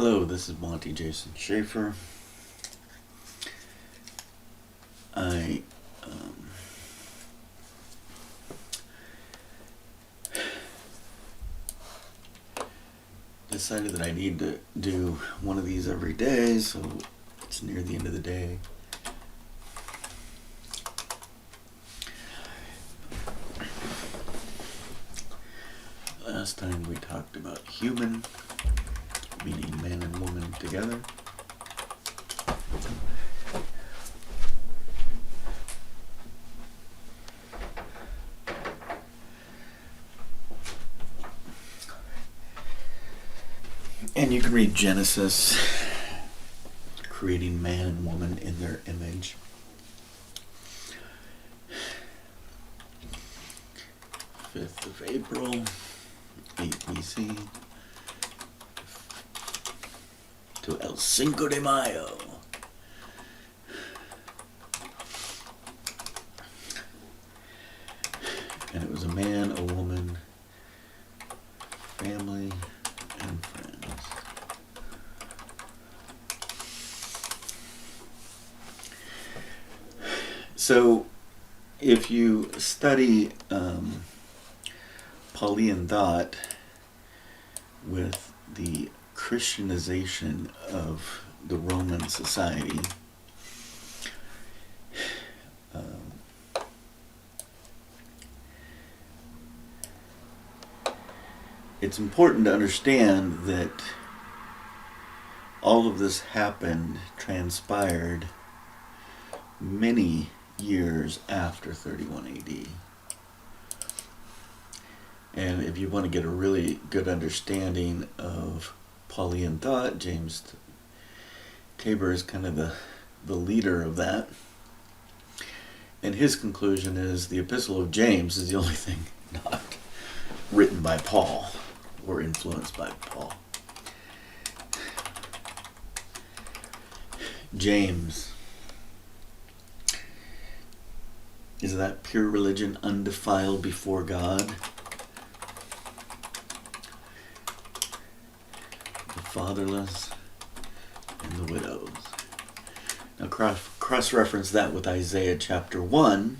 Hello, this is Monty Jason Schaefer. I decided that I need to do one of these every day, so it's near the end of the day. Last time we talked about human, meaning man and woman together. And you can read Genesis, creating man and woman in their image. Fifth of April, 8 BC, to El Cinco de Mayo. And it was a man, a woman, family, and friends. So, if you study Pauline thought with the Christianization of the Roman society, it's important to understand that all of this transpired many years after 31 AD. And if you want to get a really good understanding of Pauline thought, James Tabor is kind of the leader of that. And his conclusion is the Epistle of James is the only thing not written by Paul or influenced by Paul. James. Is that pure religion undefiled before God? The fatherless and the widows. Now cross-reference that with Isaiah chapter 1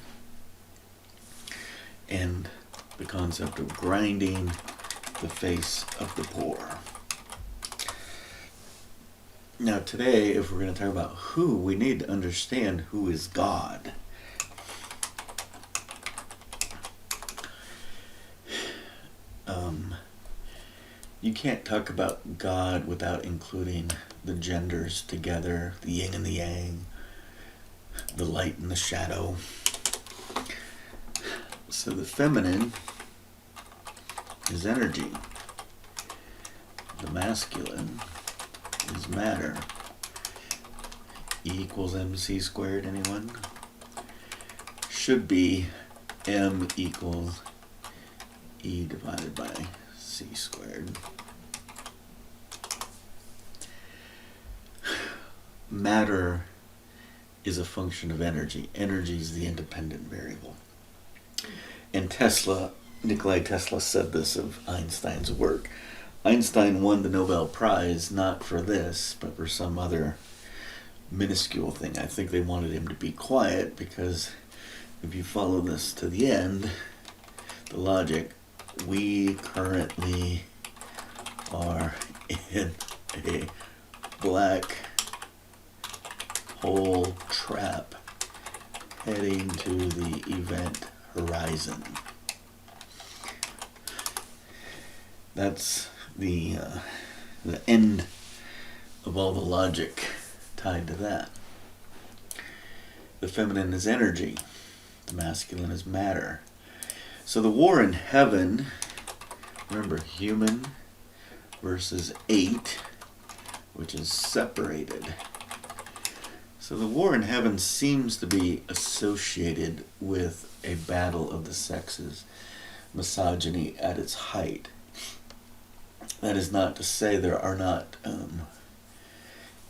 and the concept of grinding the face of the poor. Now today, if we're going to talk about who, we need to understand who is God. You can't talk about God without including the genders together, the yin and the yang, the light and the shadow. So the feminine is energy. The masculine is matter. E equals mc squared, anyone? Should be m equals E divided by C squared. Matter is a function of energy. Energy is the independent variable. And Nikolai Tesla said this of Einstein's work. Einstein won the Nobel Prize not for this, but for some other minuscule thing. I think they wanted him to be quiet because if you follow this to the end, the logic, we currently are in a black hole trap heading to the event horizon. That's the end of all the logic tied to that. The feminine is energy. The masculine is matter. So the war in heaven, remember, human versus 8, which is separated. So the war in heaven seems to be associated with a battle of the sexes, misogyny at its height. That is not to say there are not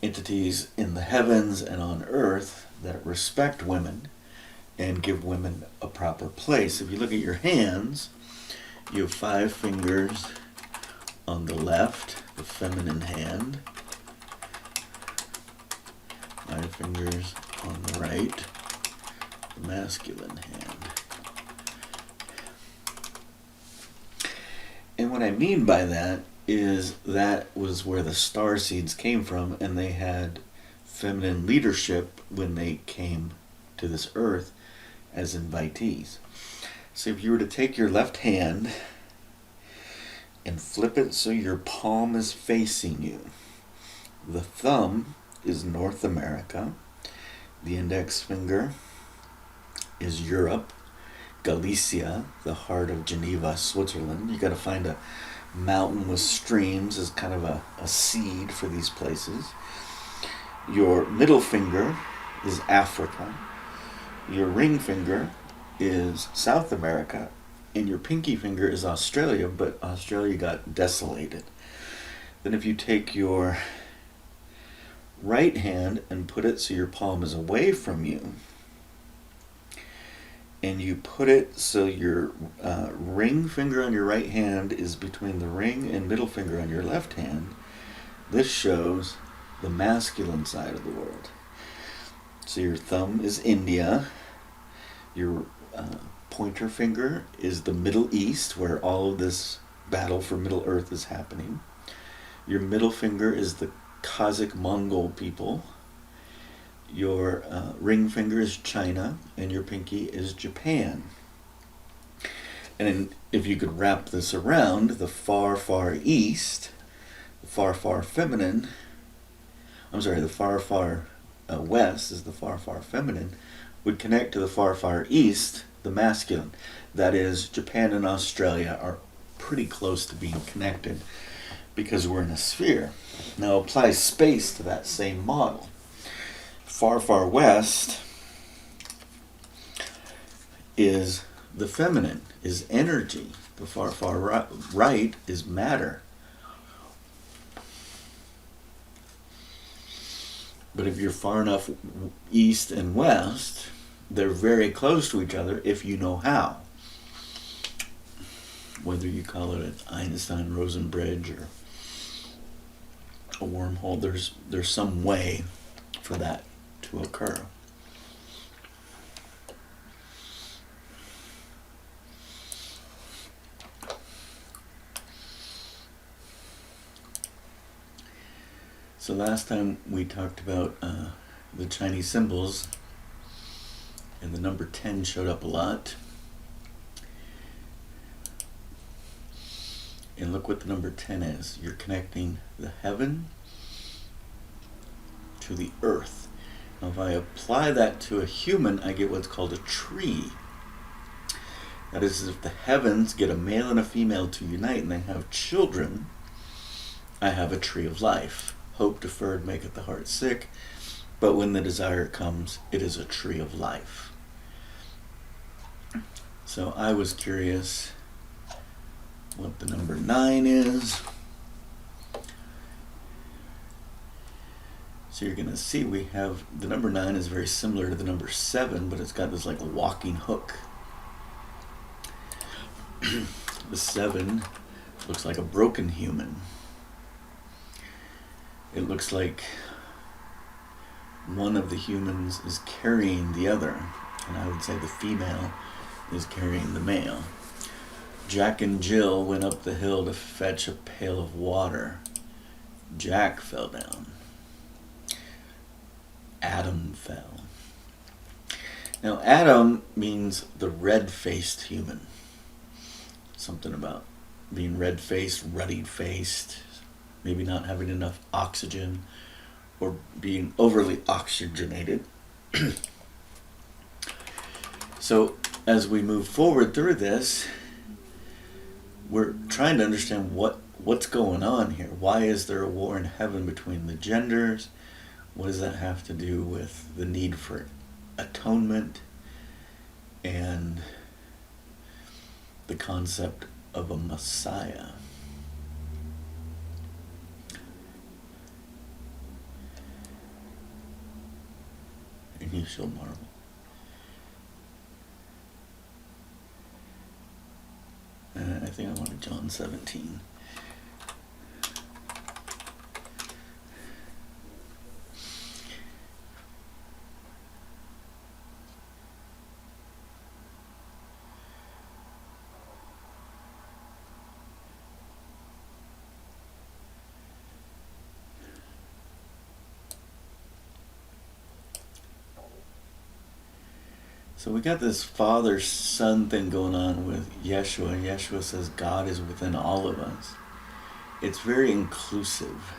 entities in the heavens and on earth that respect women and give women a proper place. If you look at your hands, you have 5 fingers on the left, the feminine hand, fingers on the right, the masculine hand. And what I mean by that is that was where the star seeds came from, and they had feminine leadership when they came to this earth as invitees. So if you were to take your left hand and flip it so your palm is facing you, the thumb is North America, the index finger is Europe, Galicia, the heart of Geneva, Switzerland. You got to find a mountain with streams as kind of a seed for these places. Your middle finger is Africa. Your ring finger is South America. And your pinky finger is Australia, but Australia got desolated. Then if you take your right hand and put it so your palm is away from you, and you put it so your ring finger on your right hand is between the ring and middle finger on your left hand, this shows the masculine side of the world. So your thumb is India, your pointer finger is the Middle East, where all of this battle for Middle Earth is happening. Your middle finger is the Kazakh Mongol people. Your ring finger is China, and your pinky is Japan. And if you could wrap this around, the far, far east, the far, far feminine, the far, far west is the far, far feminine, would connect to the far, far east, the masculine. That is, Japan and Australia are pretty close to being connected because we're in a sphere. Now apply space to that same model. Far, far west is the feminine, is energy. The far, far right is matter. But if you're far enough east and west, they're very close to each other if you know how. Whether you call it an Einstein-Rosen bridge or a wormhole, there's some way for that to occur. So last time we talked about the Chinese symbols, and the number 10 showed up a lot. And look what the number 10 is. You're connecting the heaven to the earth. Now if I apply that to a human, I get what's called a tree. That is, if the heavens get a male and a female to unite and they have children, I have a tree of life. Hope deferred maketh the heart sick, but when the desire comes, it is a tree of life. So I was curious what the number 9 is. So you're going to see we have, the number 9 is very similar to the number 7, but it's got this like walking hook. The 7 looks like a broken human. It looks like one of the humans is carrying the other, and I would say the female is carrying the male. Jack and Jill went up the hill to fetch a pail of water. Jack fell down. Adam fell. Now Adam means the red-faced human. Something about being red-faced, ruddy-faced, maybe not having enough oxygen, or being overly oxygenated. So as we move forward through this, we're trying to understand what's going on here. Why is there a war in heaven between the genders? What does that have to do with the need for atonement and the concept of a Messiah? And you shall marvel. I think I wanted John 17. So we got this father-son thing going on with Yeshua. Yeshua says God is within all of us. It's very inclusive.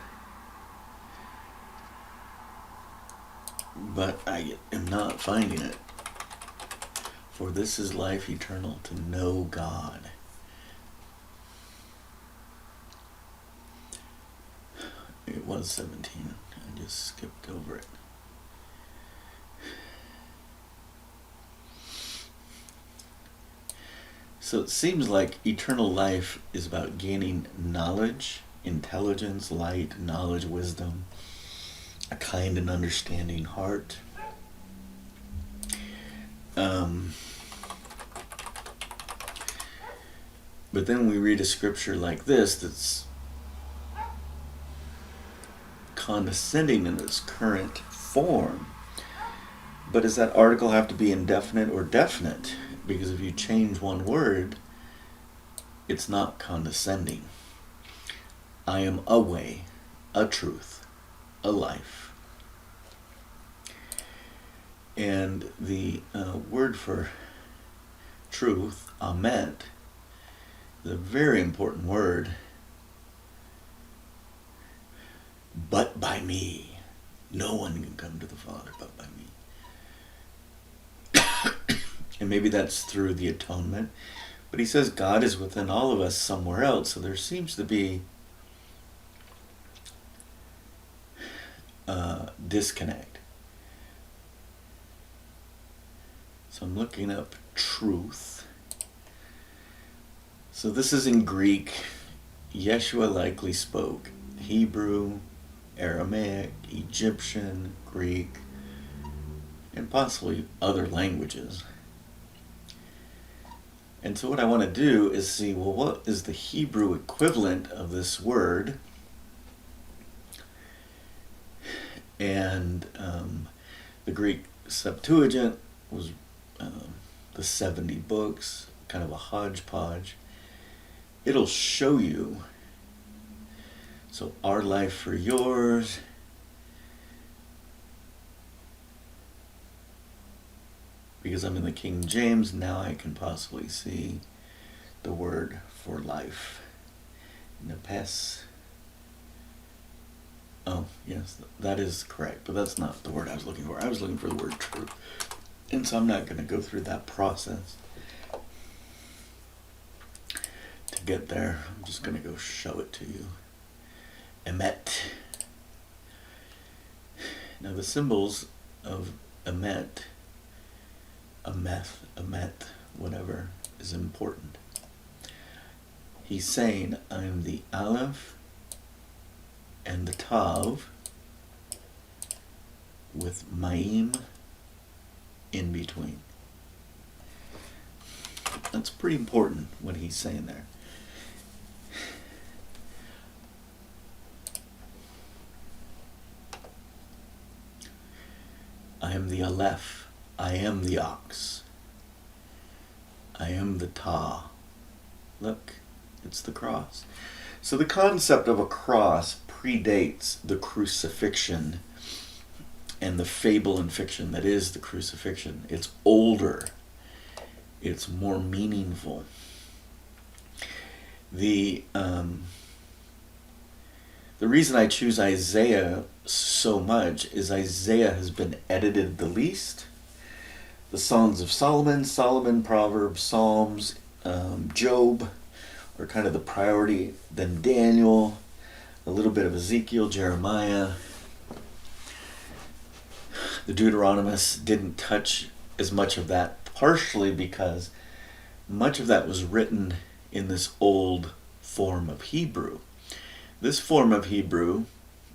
But I am not finding it. For this is life eternal, to know God. It was 17. I just skipped over it. So it seems like eternal life is about gaining knowledge, intelligence, light, knowledge, wisdom, a kind and understanding heart. But then we read a scripture like this that's condescending in its current form. But does that article have to be indefinite or definite? Because if you change one word, it's not condescending. I am a way, a truth, a life. And the word for truth, amet, is a very important word. But by me. No one can come to the Father but by me. And maybe that's through the atonement. But he says God is within all of us somewhere else. So there seems to be a disconnect. So I'm looking up truth. So this is in Greek. Yeshua likely spoke Hebrew, Aramaic, Egyptian, Greek, and possibly other languages. And so what I want to do is see, well, what is the Hebrew equivalent of this word? And the Greek Septuagint was the 70 books, kind of a hodgepodge. It'll show you. So our life for yours. Because I'm in the King James, now I can possibly see the word for life. Nepes. Oh, yes, that is correct, but that's not the word I was looking for. I was looking for the word true. And so I'm not going to go through that process to get there. I'm just going to go show it to you. Emet. Now the symbols of emet, emet, whatever, is important. He's saying, I'm the Aleph and the Tav with Ma'im in between. That's pretty important what he's saying there. I am the Aleph. I am the ox. I am the Ta. Look, it's the cross. So the concept of a cross predates the crucifixion and the fable and fiction that is the crucifixion. It's older. It's more meaningful. The reason I choose Isaiah so much is Isaiah has been edited the least. The Songs of Solomon, Proverbs, Psalms, Job are kind of the priority. Then Daniel, a little bit of Ezekiel, Jeremiah. The Deuteronomists didn't touch as much of that, partially because much of that was written in this old form of Hebrew. This form of Hebrew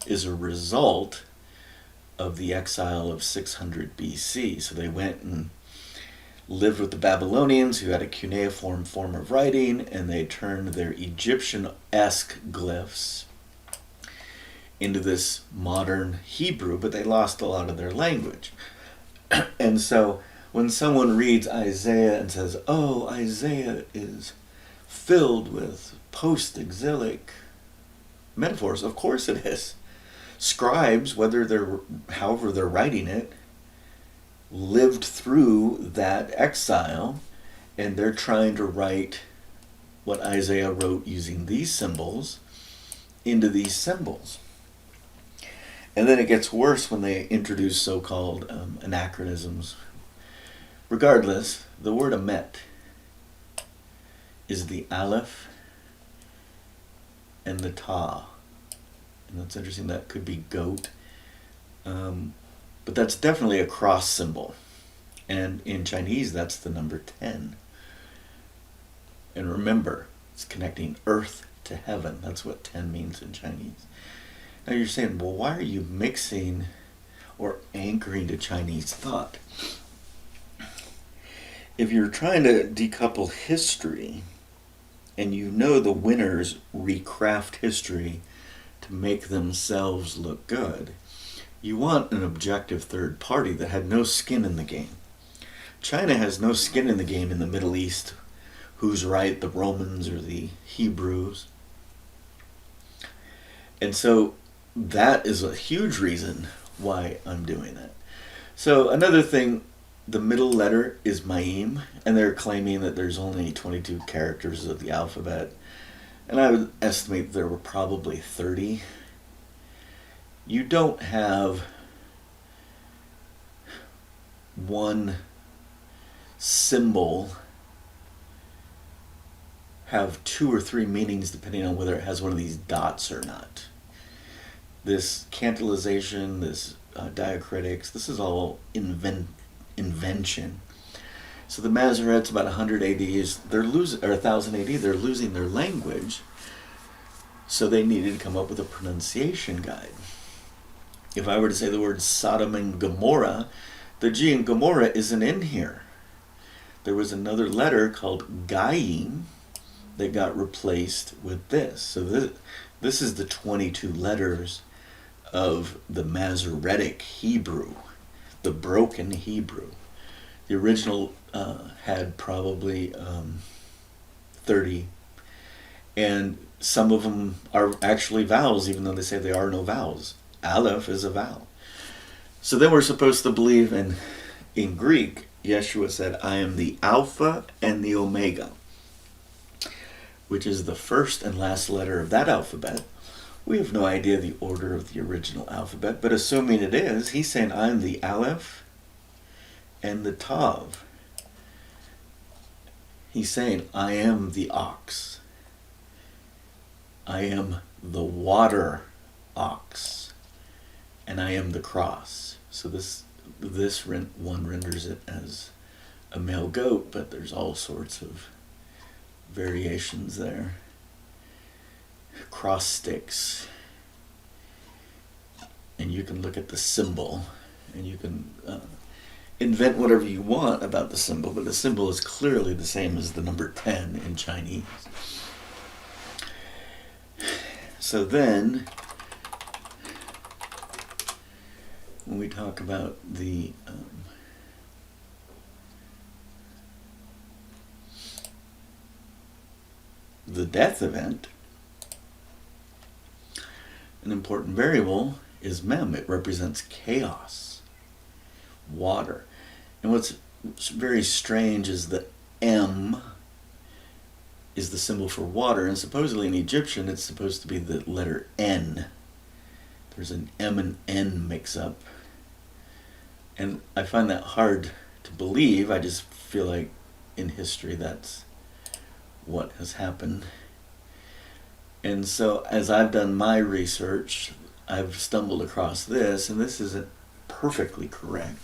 is a result of the exile of 600 BC. So they went and lived with the Babylonians, who had a cuneiform form of writing, and they turned their Egyptian-esque glyphs into this modern Hebrew, but they lost a lot of their language. And so when someone reads Isaiah and says, oh, Isaiah is filled with post-exilic metaphors, of course it is. Scribes, however they're writing it, lived through that exile, and they're trying to write what Isaiah wrote using these symbols into these symbols. And then it gets worse when they introduce so-called anachronisms. Regardless, the word emet is the aleph and the ta. And that's interesting, that could be goat. But that's definitely a cross symbol. And in Chinese, that's the number 10. And remember, it's connecting earth to heaven. That's what 10 means in Chinese. Now you're saying, well, why are you mixing or anchoring to Chinese thought? If you're trying to decouple history, and you know the winners recraft history to make themselves look good, you want an objective third party that had no skin in the game. China has no skin in the game in the Middle East. Who's right, the Romans or the Hebrews? And so that is a huge reason why I'm doing that. So another thing, the middle letter is Ma'im, and they're claiming that there's only 22 characters of the alphabet. And I would estimate there were probably 30. You don't have one symbol have 2 or 3 meanings depending on whether it has one of these dots or not. This cantillization, this diacritics, this is all invention. So the Masoretes about 100 AD they're losing, or 1000 AD, they're losing their language. So they needed to come up with a pronunciation guide. If I were to say the word Sodom and Gomorrah, the G in Gomorrah isn't in here. There was another letter called Gayim that got replaced with this. So this is the 22 letters of the Masoretic Hebrew, the broken Hebrew. The original had probably 30, and some of them are actually vowels, even though they say there are no vowels. Aleph is a vowel. So then we're supposed to believe in Greek, Yeshua said, I am the Alpha and the Omega, which is the first and last letter of that alphabet. We have no idea the order of the original alphabet, but assuming it is, he's saying, I'm the Aleph and the Tav. He's saying, I am the ox. I am the water ox. And I am the cross. So this one renders it as a male goat, but there's all sorts of variations there. Cross sticks. And you can look at the symbol, and you can invent whatever you want about the symbol, but the symbol is clearly the same as the number 10 in Chinese. So then, when we talk about the death event, an important variable is mem. It represents chaos, water. And what's very strange is that M is the symbol for water, and supposedly in Egyptian it's supposed to be the letter N. There's an M and N mix-up. And I find that hard to believe. I just feel like in history that's what has happened. And so as I've done my research, I've stumbled across this, and this isn't perfectly correct.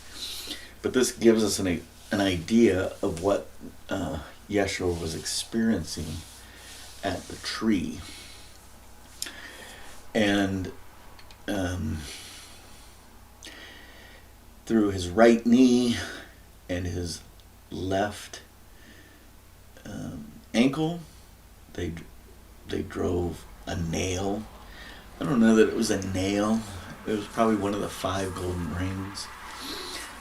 But this gives us an idea of what Yeshua was experiencing at the tree. And through his right knee and his left ankle, they drove a nail. I don't know that it was a nail. It was probably one of the 5 golden rings.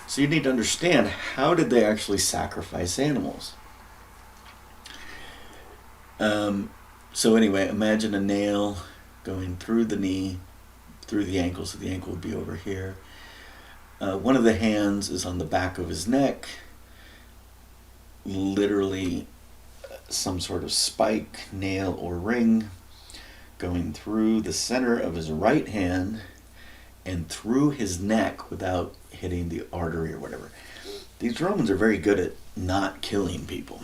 So you need to understand, how did they actually sacrifice animals? So anyway, imagine a nail going through the knee, through the ankle, so the ankle would be over here. One of the hands is on the back of his neck, literally some sort of spike, nail, or ring going through the center of his right hand and through his neck without hitting the artery or whatever. These Romans are very good at not killing people.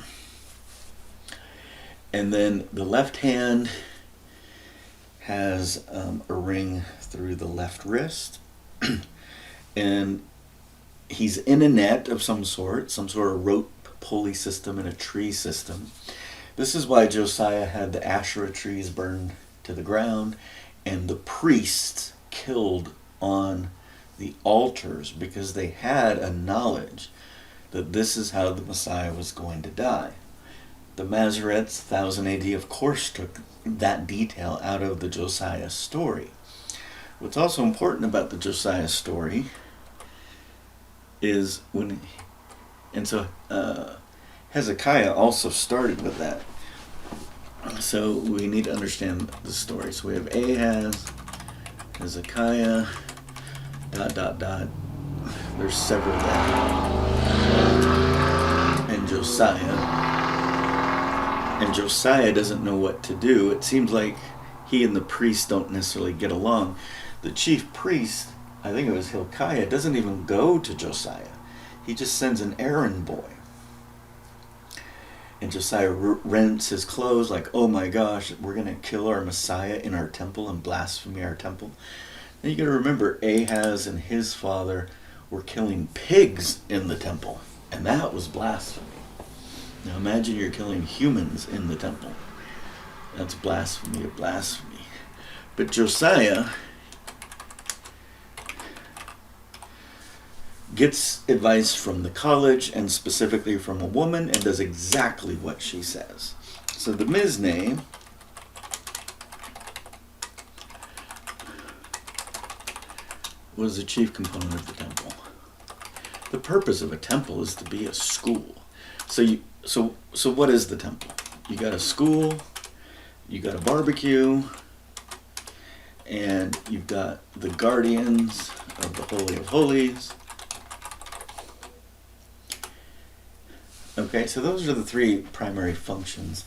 And then the left hand has a ring through the left wrist. And he's in a net of some sort of rope pulley system and a tree system. This is why Josiah had the Asherah trees burned to the ground and the priests killed on the altars, because they had a knowledge that this is how the Messiah was going to die. The Masoretes, 1000 AD, of course, took that detail out of the Josiah story. What's also important about the Josiah story is Hezekiah also started with that. So we need to understand the story. So we have Ahaz, Hezekiah, ... There's several there. And Josiah. And Josiah doesn't know what to do. It seems like he and the priests don't necessarily get along. The chief priest, I think it was Hilkiah, doesn't even go to Josiah. He just sends an errand boy. And Josiah rents his clothes like, oh my gosh, we're going to kill our Messiah in our temple and blaspheme our temple. Now you got to remember, Ahaz and his father were killing pigs in the temple. And that was blasphemy. Now imagine you're killing humans in the temple. That's blasphemy of blasphemy. But Josiah gets advice from the college and specifically from a woman and does exactly what she says. So the Mizne was the chief component of the temple. The purpose of a temple is to be a school. So what is the temple? You got a school, you got a barbecue, and you've got the guardians of the Holy of Holies. Okay, so those are the three primary functions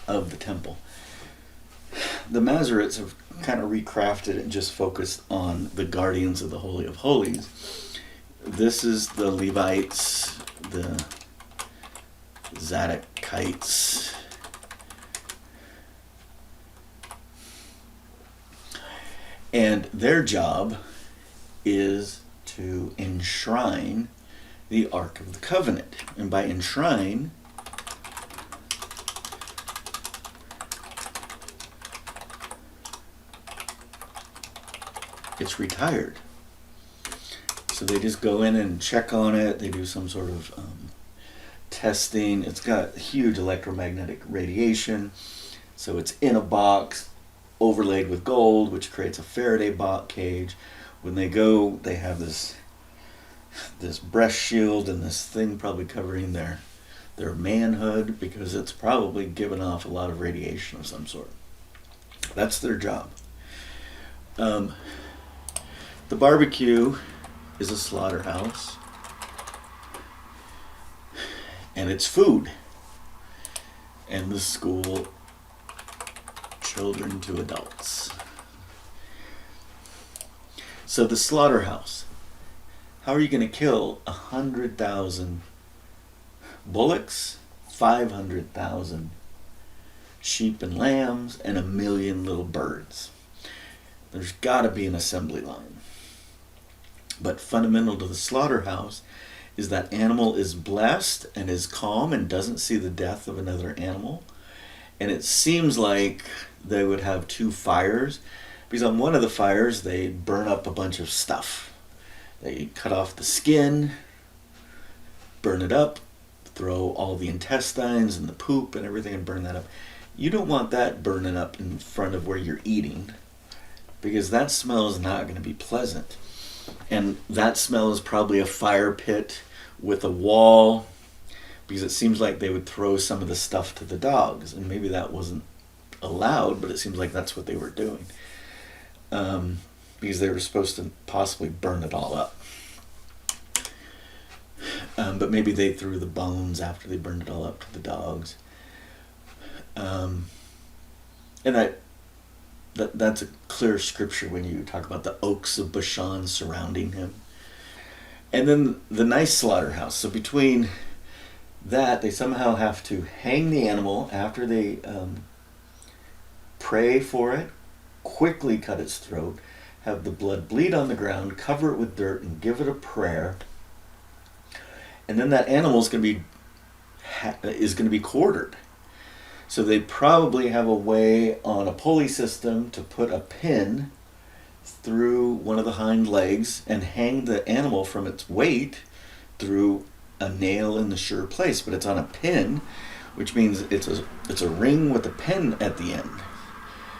of the temple. The Masoretes have kind of recrafted it and just focused on the guardians of the Holy of Holies. This is the Levites, the Zadokites, and their job is to enshrine the Ark of the Covenant. And by enshrine, it's retired. So they just go in and check on it. They do some sort of testing. It's got huge electromagnetic radiation. So it's in a box overlaid with gold, which creates a Faraday box cage. When they go, they have this breast shield and this thing probably covering their manhood, because it's probably given off a lot of radiation of some sort. That's their job. The barbecue is a slaughterhouse, and it's food. And the school, children to adults. So the slaughterhouse. How are you going to kill 100,000 bullocks, 500,000 sheep and lambs, and 1 million little birds? There's got to be an assembly line. But fundamental to the slaughterhouse is that animal is blessed and is calm and doesn't see the death of another animal. And it seems like they would have 2 fires, because on one of the fires they burn up a bunch of stuff. They cut off the skin, burn it up, throw all the intestines and the poop and everything and burn that up. You don't want that burning up in front of where you're eating, because that smell is not going to be pleasant. And that smell is probably a fire pit with a wall, because it seems like they would throw some of the stuff to the dogs. And maybe that wasn't allowed, but it seems like that's what they were doing. Because they were supposed to possibly burn it all up. But maybe they threw the bones after they burned it all up to the dogs. And that's a clear scripture when you talk about the oaks of Bashan surrounding him. And then the nice slaughterhouse. So between that, they somehow have to hang the animal after they pray for it, quickly cut its throat, have the blood bleed on the ground, cover it with dirt, and give it a prayer. And then that animal is going to be quartered. So they probably have a way on a pulley system to put a pin through one of the hind legs and hang the animal from its weight through a nail in the sure place. But it's on a pin, which means it's a ring with a pin at the end.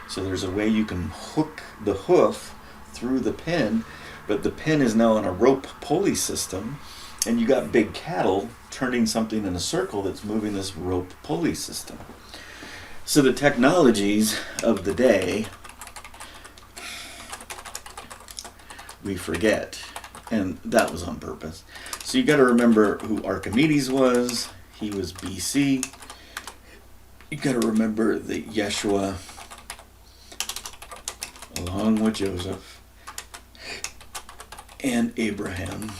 So there's a way you can hook the hoof through the pin, but the pin is now on a rope pulley system, and you got big cattle turning something in a circle that's moving this rope pulley system. So the technologies of the day we forget, and that was on purpose. So you got to remember who Archimedes was. He was BC. You got to remember that Yeshua, along with Joseph and Abraham,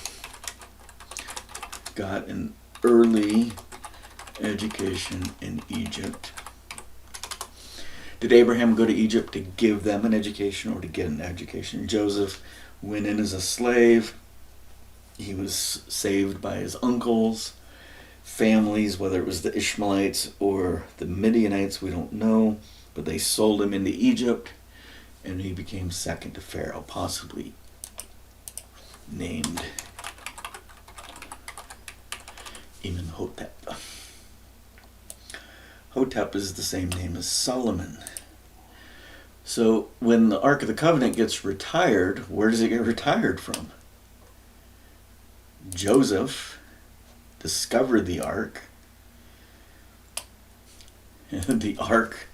got an early education in Egypt. Did Abraham go to Egypt to give them an education or to get an education? Joseph went in as a slave. He was saved by his uncles, families, whether it was the Ishmaelites or the Midianites, we don't know, but they sold him into Egypt, and he became second to Pharaoh, possibly named Imhotep. Hotep is the same name as Solomon. So when the Ark of the Covenant gets retired, where does it get retired from? Joseph discovered the Ark. And the Ark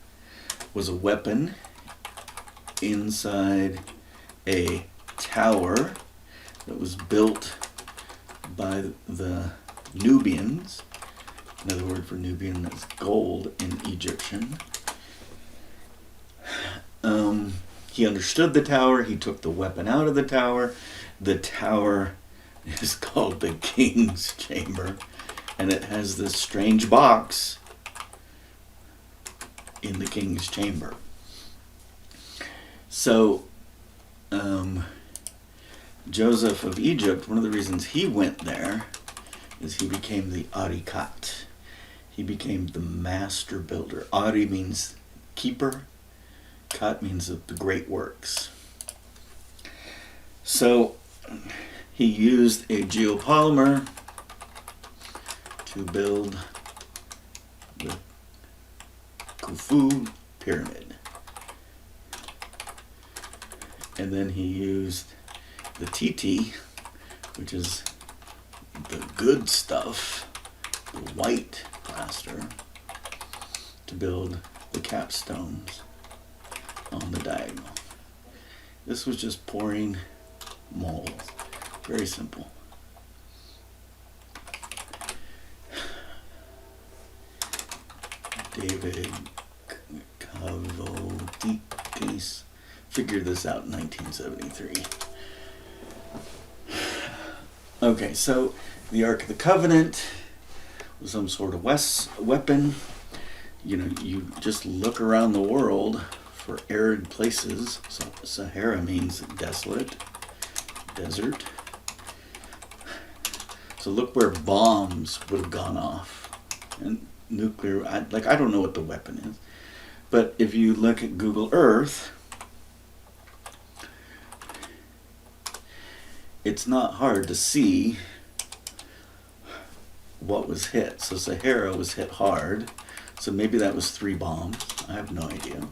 was a weapon inside a tower that was built by the Nubians. Another word for Nubian is gold in Egyptian. He understood the tower. He took the weapon out of the tower. The tower is called the King's Chamber, and it has this strange box in the King's Chamber. So, Joseph of Egypt, one of the reasons he went there is he became the Arikat. He became the master builder. Ari means keeper. Kat means the great works. So he used a geopolymer to build the Khufu pyramid. And then he used the TT, which is the good stuff, the white plaster, to build the capstones on the diagonal. This was just pouring molds. Very simple. David Cavotikis figured this out in 1973. Okay, so the Ark of the Covenant was some sort of weapon. You know, you just look around the world for arid places. So Sahara means desolate, desert. So look where bombs would have gone off. And nuclear, I don't know what the weapon is. But if you look at Google Earth, it's not hard to see what was hit. So Sahara was hit hard. So maybe that was 3 bombs. I have no idea.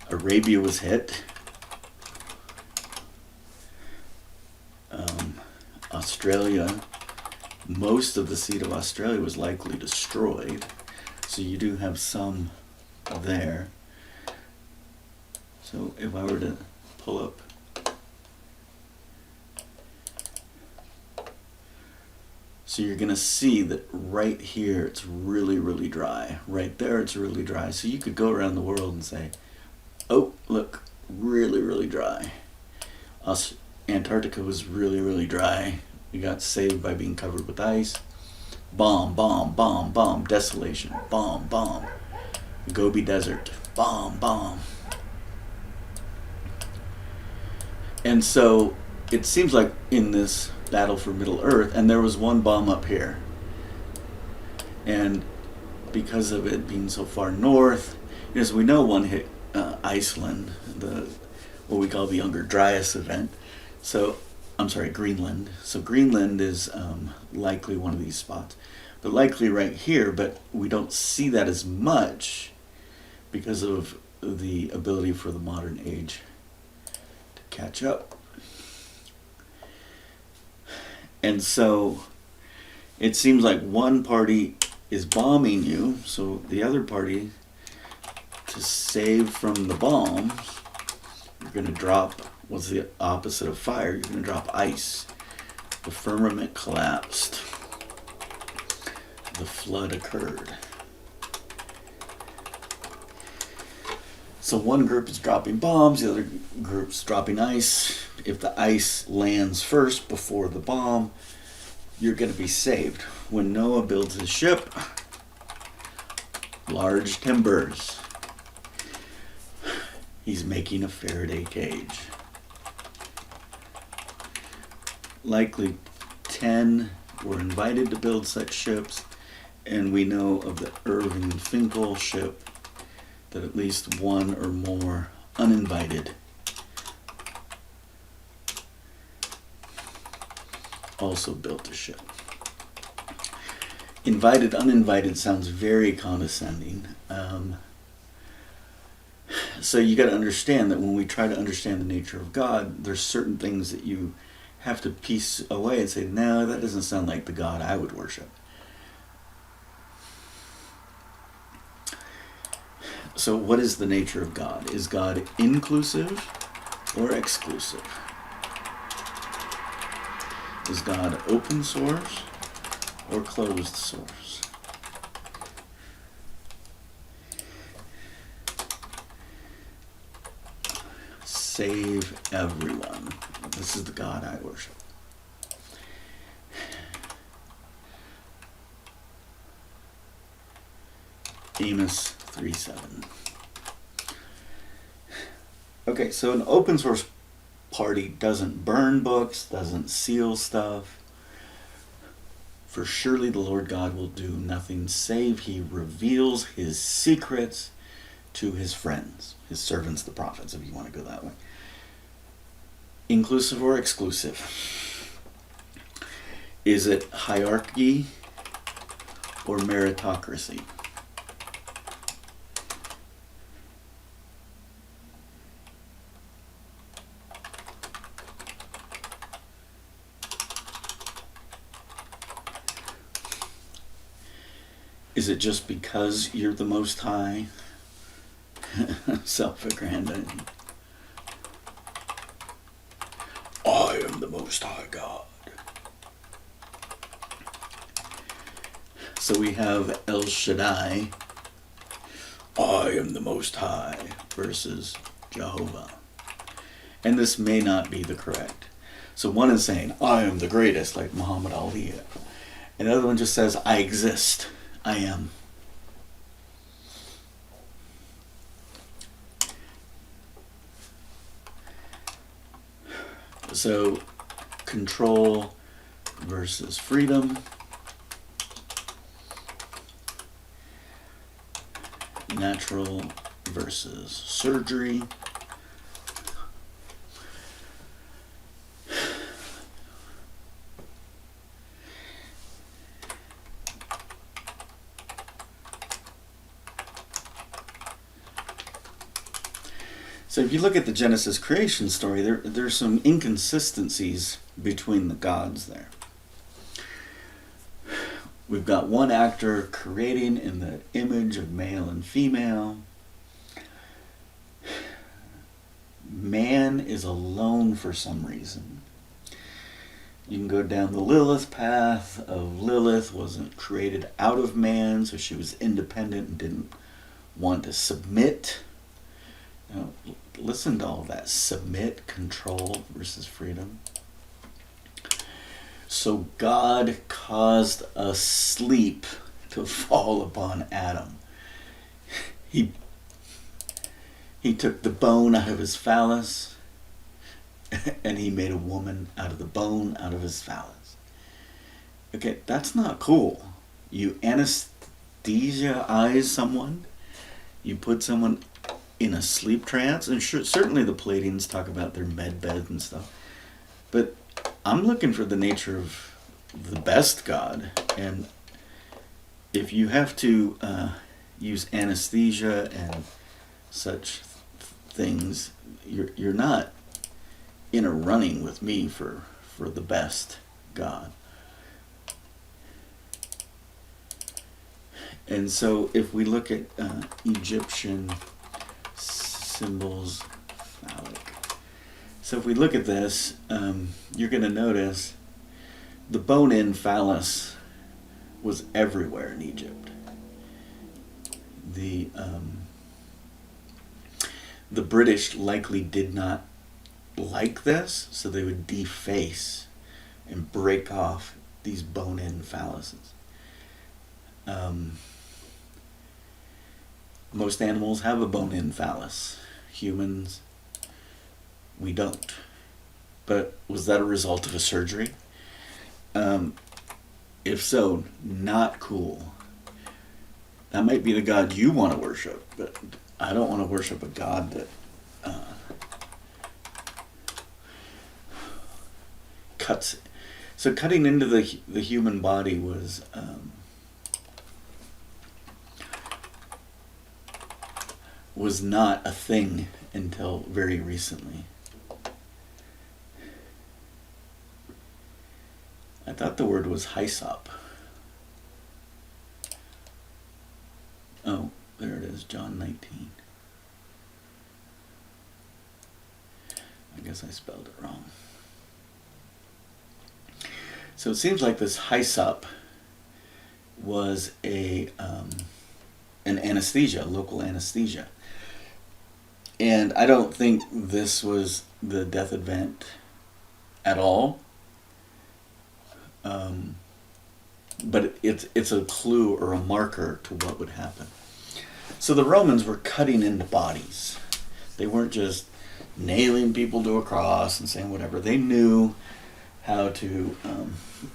Arabia was hit. Australia, most of the seat of Australia was likely destroyed. So you do have some there. So if I were to pull up So you're going to see that right here it's really, really dry. Right there it's really dry. So you could go around the world and say, oh, look, really, really dry. Antarctica was really, really dry. We got saved by being covered with ice. Bomb, bomb, bomb, bomb. Desolation. Bomb, bomb. The Gobi Desert. Bomb, bomb. And so it seems like in this battle for Middle Earth, and there was one bomb up here. And because of it being so far north, as we know, one hit Iceland, what we call the Younger Dryas event. So, I'm sorry, Greenland. So Greenland is likely one of these spots. But likely right here, but we don't see that as much because of the ability for the modern age to catch up. And so it seems like one party is bombing you, so the other party, to save from the bombs, you're going to drop, what's the opposite of fire? You're going to drop ice. The firmament collapsed. The flood occurred. So one group is dropping bombs, the other group's dropping ice. If the ice lands first before the bomb, you're going to be saved. When Noah builds his ship, large timbers, he's making a Faraday cage. Likely 10 were invited to build such ships, and we know of the Irving Finkel ship that at least one or more uninvited also built a ship. Invited, uninvited sounds very condescending. So you got to understand that when we try to understand the nature of God, there's certain things that you have to piece away and say, no, that doesn't sound like the God I would worship. So what is the nature of God? Is God inclusive or exclusive? Is God open source or closed source? Save everyone. This is the God I worship. Amos 3:7. Okay, so an open source party doesn't burn books, doesn't seal stuff. For surely the Lord God will do nothing save he reveals his secrets to his friends, his servants, the prophets, if you want to go that way. Inclusive or exclusive? Is it hierarchy or meritocracy? Is it just because you're the Most High? Self-aggrandizing. I am the Most High God. So we have El Shaddai, I am the Most High, versus Jehovah. And this may not be the correct. So one is saying, I am the greatest, like Muhammad Ali. And the other one just says, I exist. I am. So, control versus freedom. Natural versus surgery. So if you look at the Genesis creation story, there's some inconsistencies between the gods there. We've got one actor creating in the image of male and female. Man is alone for some reason. You can go down the Lilith path of Lilith wasn't created out of man, so she was independent and didn't want to submit. Listen to all that. Submit, control versus freedom. So God caused a sleep to fall upon Adam. He took the bone out of his phallus and he made a woman out of the bone out of his phallus. Okay, that's not cool. You anesthesize someone. You put someone in a sleep trance. And certainly the Palladians talk about their med beds and stuff. But I'm looking for the nature of the best God. And if you have to use anesthesia and such things, you're not in a running with me for the best God. And so if we look at Egyptian symbols, phallic. So if we look at this, you're going to notice the bone-in phallus was everywhere in Egypt. The British likely did not like this, so they would deface and break off these bone-in phalluses. Most animals have a bone-in phallus. Humans, we don't. But was that a result of a surgery? If so, not cool. That might be the God you want to worship, but I don't want to worship a God that cuts. So cutting into the human body was not a thing until very recently. I thought the word was hyssop. Oh, there it is, John 19. I guess I spelled it wrong. So it seems like this hyssop was an anesthesia, local anesthesia. And I don't think this was the death event at all. But it's a clue or a marker to what would happen. So the Romans were cutting into bodies. They weren't just nailing people to a cross and saying whatever. They knew how to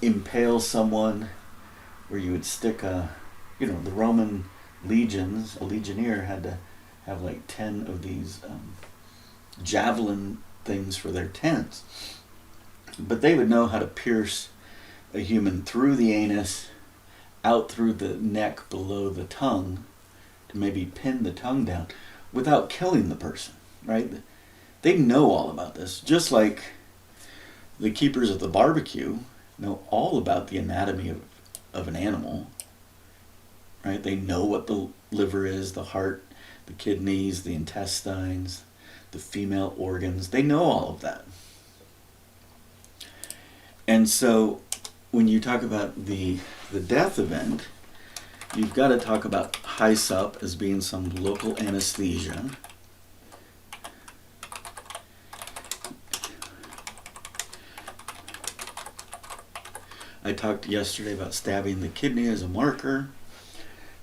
impale someone, where you would stick the Roman legions, a legionnaire had to have like 10 of these javelin things for their tents. But they would know how to pierce a human through the anus, out through the neck below the tongue, to maybe pin the tongue down without killing the person, right? They know all about this, just like the keepers of the barbecue know all about the anatomy of an animal, right? They know what the liver is, the heart, the kidneys, the intestines, the female organs. They know all of that. And so when you talk about the death event, you've got to talk about hyssop as being some local anesthesia. I talked yesterday about stabbing the kidney as a marker.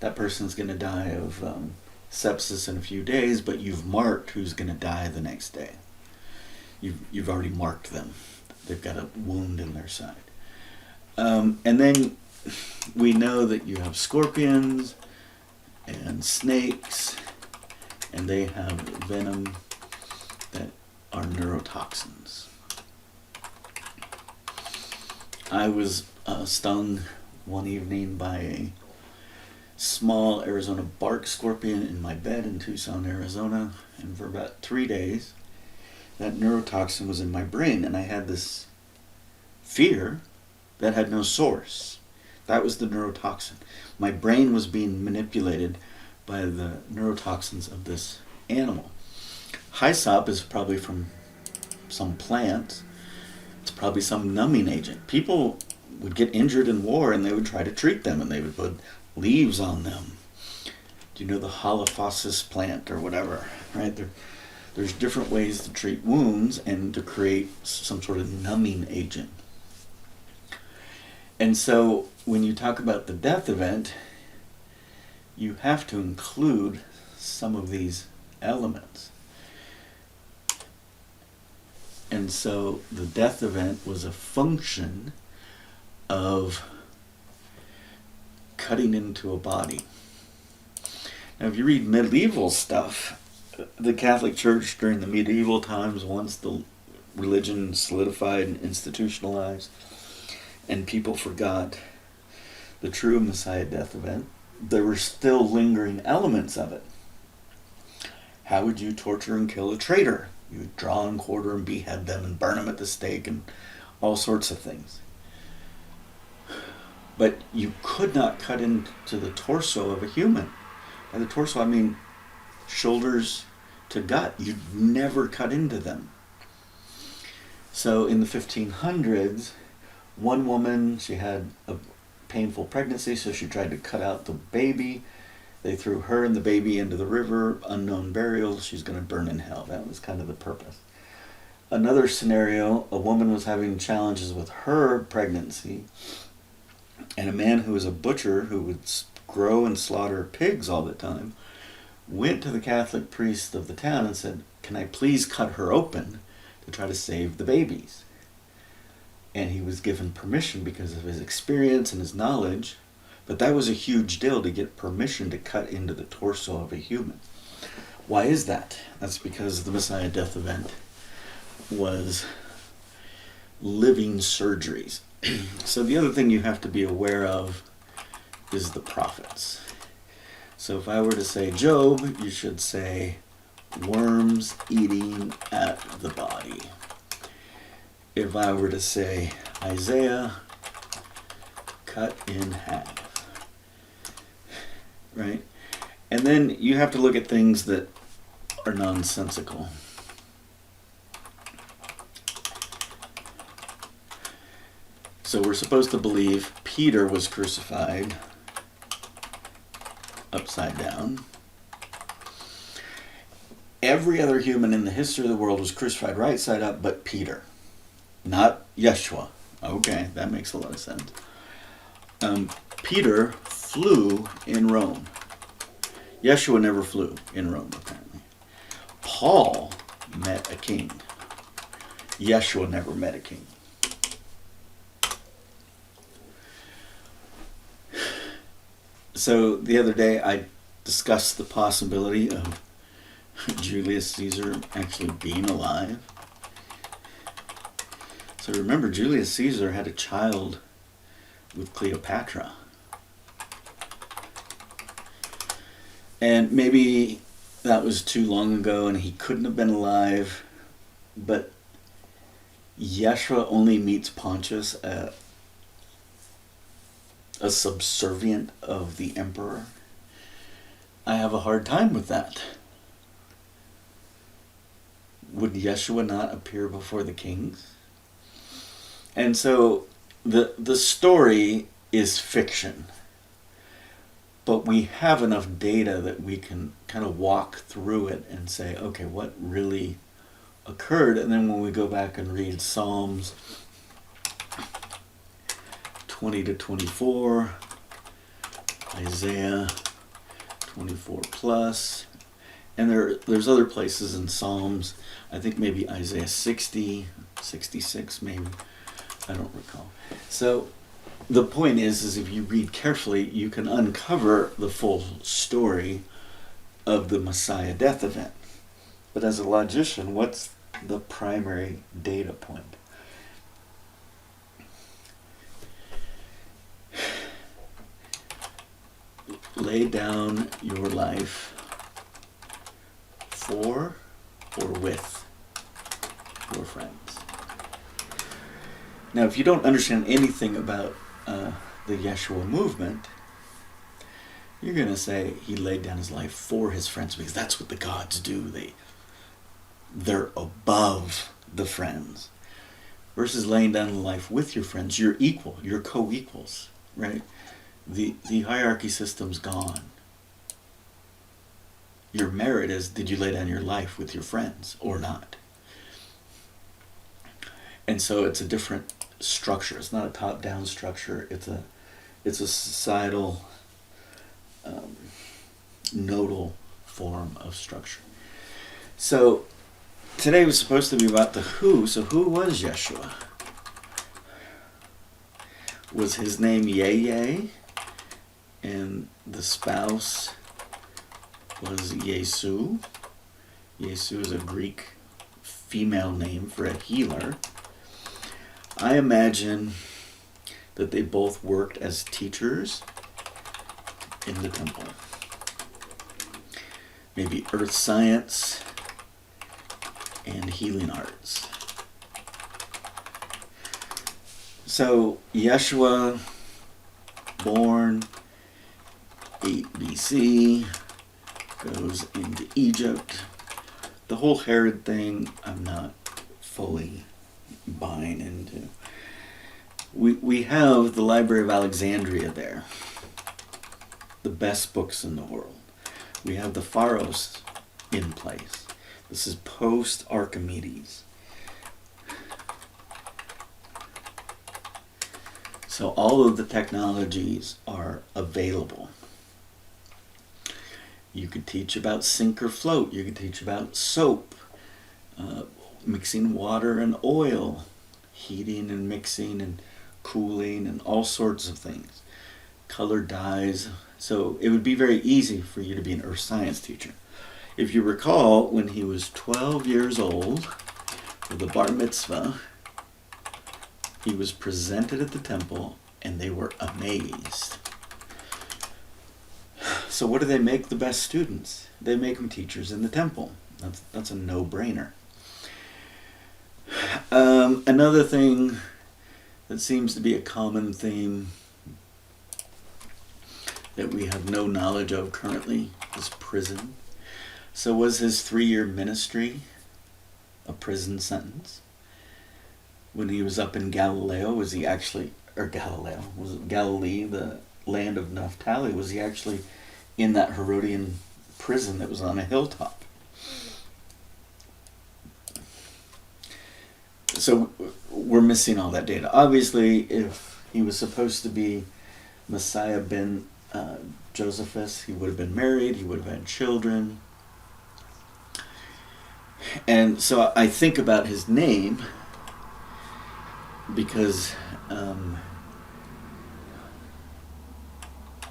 That person's going to die of sepsis in a few days, but you've marked who's going to die the next day. You've already marked them. They've got a wound in their side. And then we know that you have scorpions and snakes, and they have venom that are neurotoxins. I was stung one evening by a small Arizona bark scorpion in my bed in Tucson, Arizona, and for about 3 days that neurotoxin was in my brain, and I had this fear that had no source. That was the neurotoxin. My brain was being manipulated by the neurotoxins of this animal. Hyssop is probably from some plant. It's probably some numbing agent. People would get injured in war and they would try to treat them and they would put leaves on them. Do you know the Holophossis plant or whatever, right? There's different ways to treat wounds and to create some sort of numbing agent. And so when you talk about the death event, you have to include some of these elements. And so the death event was a function of cutting into a body. Now, if you read medieval stuff, the Catholic Church during the medieval times, once the religion solidified and institutionalized, and people forgot the true Messiah death event, there were still lingering elements of it. How would you torture and kill a traitor? You would draw and quarter and behead them and burn them at the stake and all sorts of things. But you could not cut into the torso of a human. By the torso, I mean shoulders to gut. You'd never cut into them. So in the 1500s, one woman, she had a painful pregnancy, so she tried to cut out the baby. They threw her and the baby into the river, unknown burial, she's going to burn in hell. That was kind of the purpose. Another scenario, a woman was having challenges with her pregnancy, and a man who was a butcher who would grow and slaughter pigs all the time went to the Catholic priest of the town and said, "Can I please cut her open to try to save the babies?" And he was given permission because of his experience and his knowledge. But that was a huge deal to get permission to cut into the torso of a human. Why is that? That's because the Messiah death event was living surgeries. So the other thing you have to be aware of is the prophets. So if I were to say Job, you should say worms eating at the body. If I were to say Isaiah, cut in half. Right? And then you have to look at things that are nonsensical. So we're supposed to believe Peter was crucified upside down. Every other human in the history of the world was crucified right side up but Peter. Not Yeshua. Okay, that makes a lot of sense. Peter flew in Rome. Yeshua never flew in Rome, apparently. Paul met a king. Yeshua never met a king. So the other day I discussed the possibility of Julius Caesar actually being alive. So remember, Julius Caesar had a child with Cleopatra. And maybe that was too long ago and he couldn't have been alive, but Yeshua only meets Pontius, a subservient of the emperor. I have a hard time with that. Would Yeshua not appear before the kings? And so the story is fiction. But we have enough data that we can kind of walk through it and say, okay, what really occurred? And then when we go back and read Psalms 20 to 24, Isaiah 24 plus, and there's other places in Psalms, I think maybe Isaiah 60, 66 maybe, I don't recall. So the point is if you read carefully, you can uncover the full story of the Messiah death event. But as a logician, what's the primary data point? Lay down your life for or with your friends. Now, if you don't understand anything about the Yeshua movement, you're going to say he laid down his life for his friends because that's what the gods do. They're above the friends. versus laying down life with your friends. You're equal. You're co-equals, right? The hierarchy system's gone. Your merit is, did you lay down your life with your friends or not? And so it's a different structure. It's not a top-down structure. It's a societal, nodal form of structure. So today was supposed to be about the who. So who was Yeshua? Was his name Yeye? And the spouse was Yesu. Yesu is a Greek female name for a healer. I imagine that they both worked as teachers in the temple. Maybe earth science and healing arts. So Yeshua, born 8 BC, goes into Egypt. The whole Herod thing, I'm not fully buying into. We have the Library of Alexandria there, the best books in the world. We have the Pharos in place. This is post-Archimedes. So all of the technologies are available. You could teach about sink or float. You could teach about soap, mixing water and oil, heating and mixing and cooling and all sorts of things. Colored dyes. So it would be very easy for you to be an earth science teacher. If you recall, when he was 12 years old for the bar mitzvah, he was presented at the temple and they were amazed. So what do they make the best students? They make them teachers in the temple. That's a no-brainer. Another thing that seems to be a common theme that we have no knowledge of currently is prison. So was his 3-year ministry a prison sentence? When he was up in Galileo, was it Galilee, the land of Naphtali, was he actually in that Herodian prison that was on a hilltop? So we're missing all that data. Obviously, if he was supposed to be Messiah ben Josephus, he would have been married, he would have had children. And so I think about his name because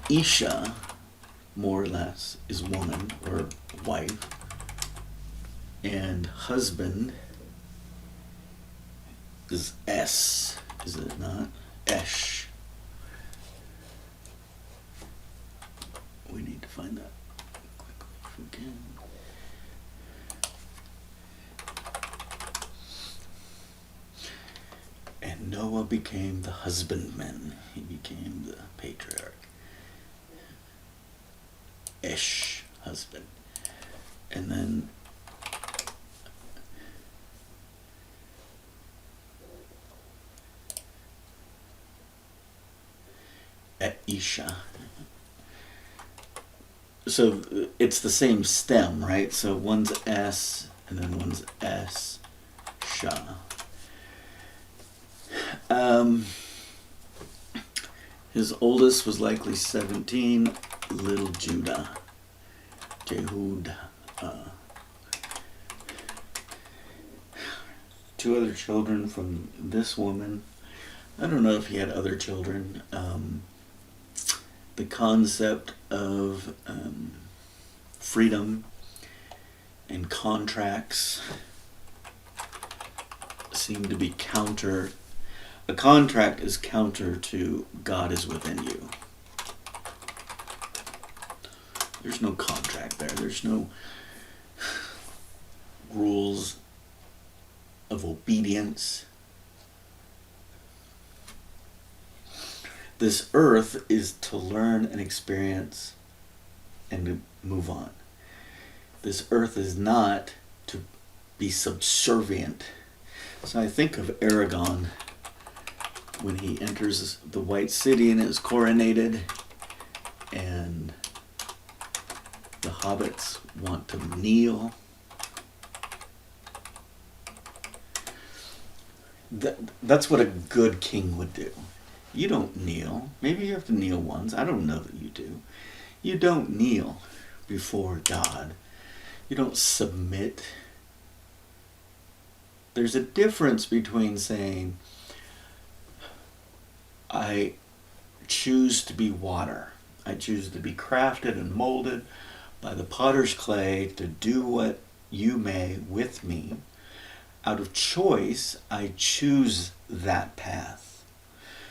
Isha, more or less, is woman or wife, and husband is S, is it not? Esh. We need to find that quickly if we can. And Noah became the husbandman. He became the patriarch. Esh, husband. And then Isha. So it's the same stem, right? So one's S and then one's S, Sha. His oldest was likely 17, little Judah. Jehud. 2 other children from this woman. I don't know if he had other children. The concept of freedom and contracts seem to be counter. A contract is counter to God is within you. There's no contract there. There's no rules of obedience. This earth is to learn and experience and to move on. This earth is not to be subservient. So I think of Aragon when he enters the White City and is coronated, and the hobbits want to kneel. That's what a good king would do. You don't kneel. Maybe you have to kneel once. I don't know that you do. You don't kneel before God. You don't submit. There's a difference between saying, I choose to be water. I choose to be crafted and molded by the potter's clay to do what you may with me. Out of choice, I choose that path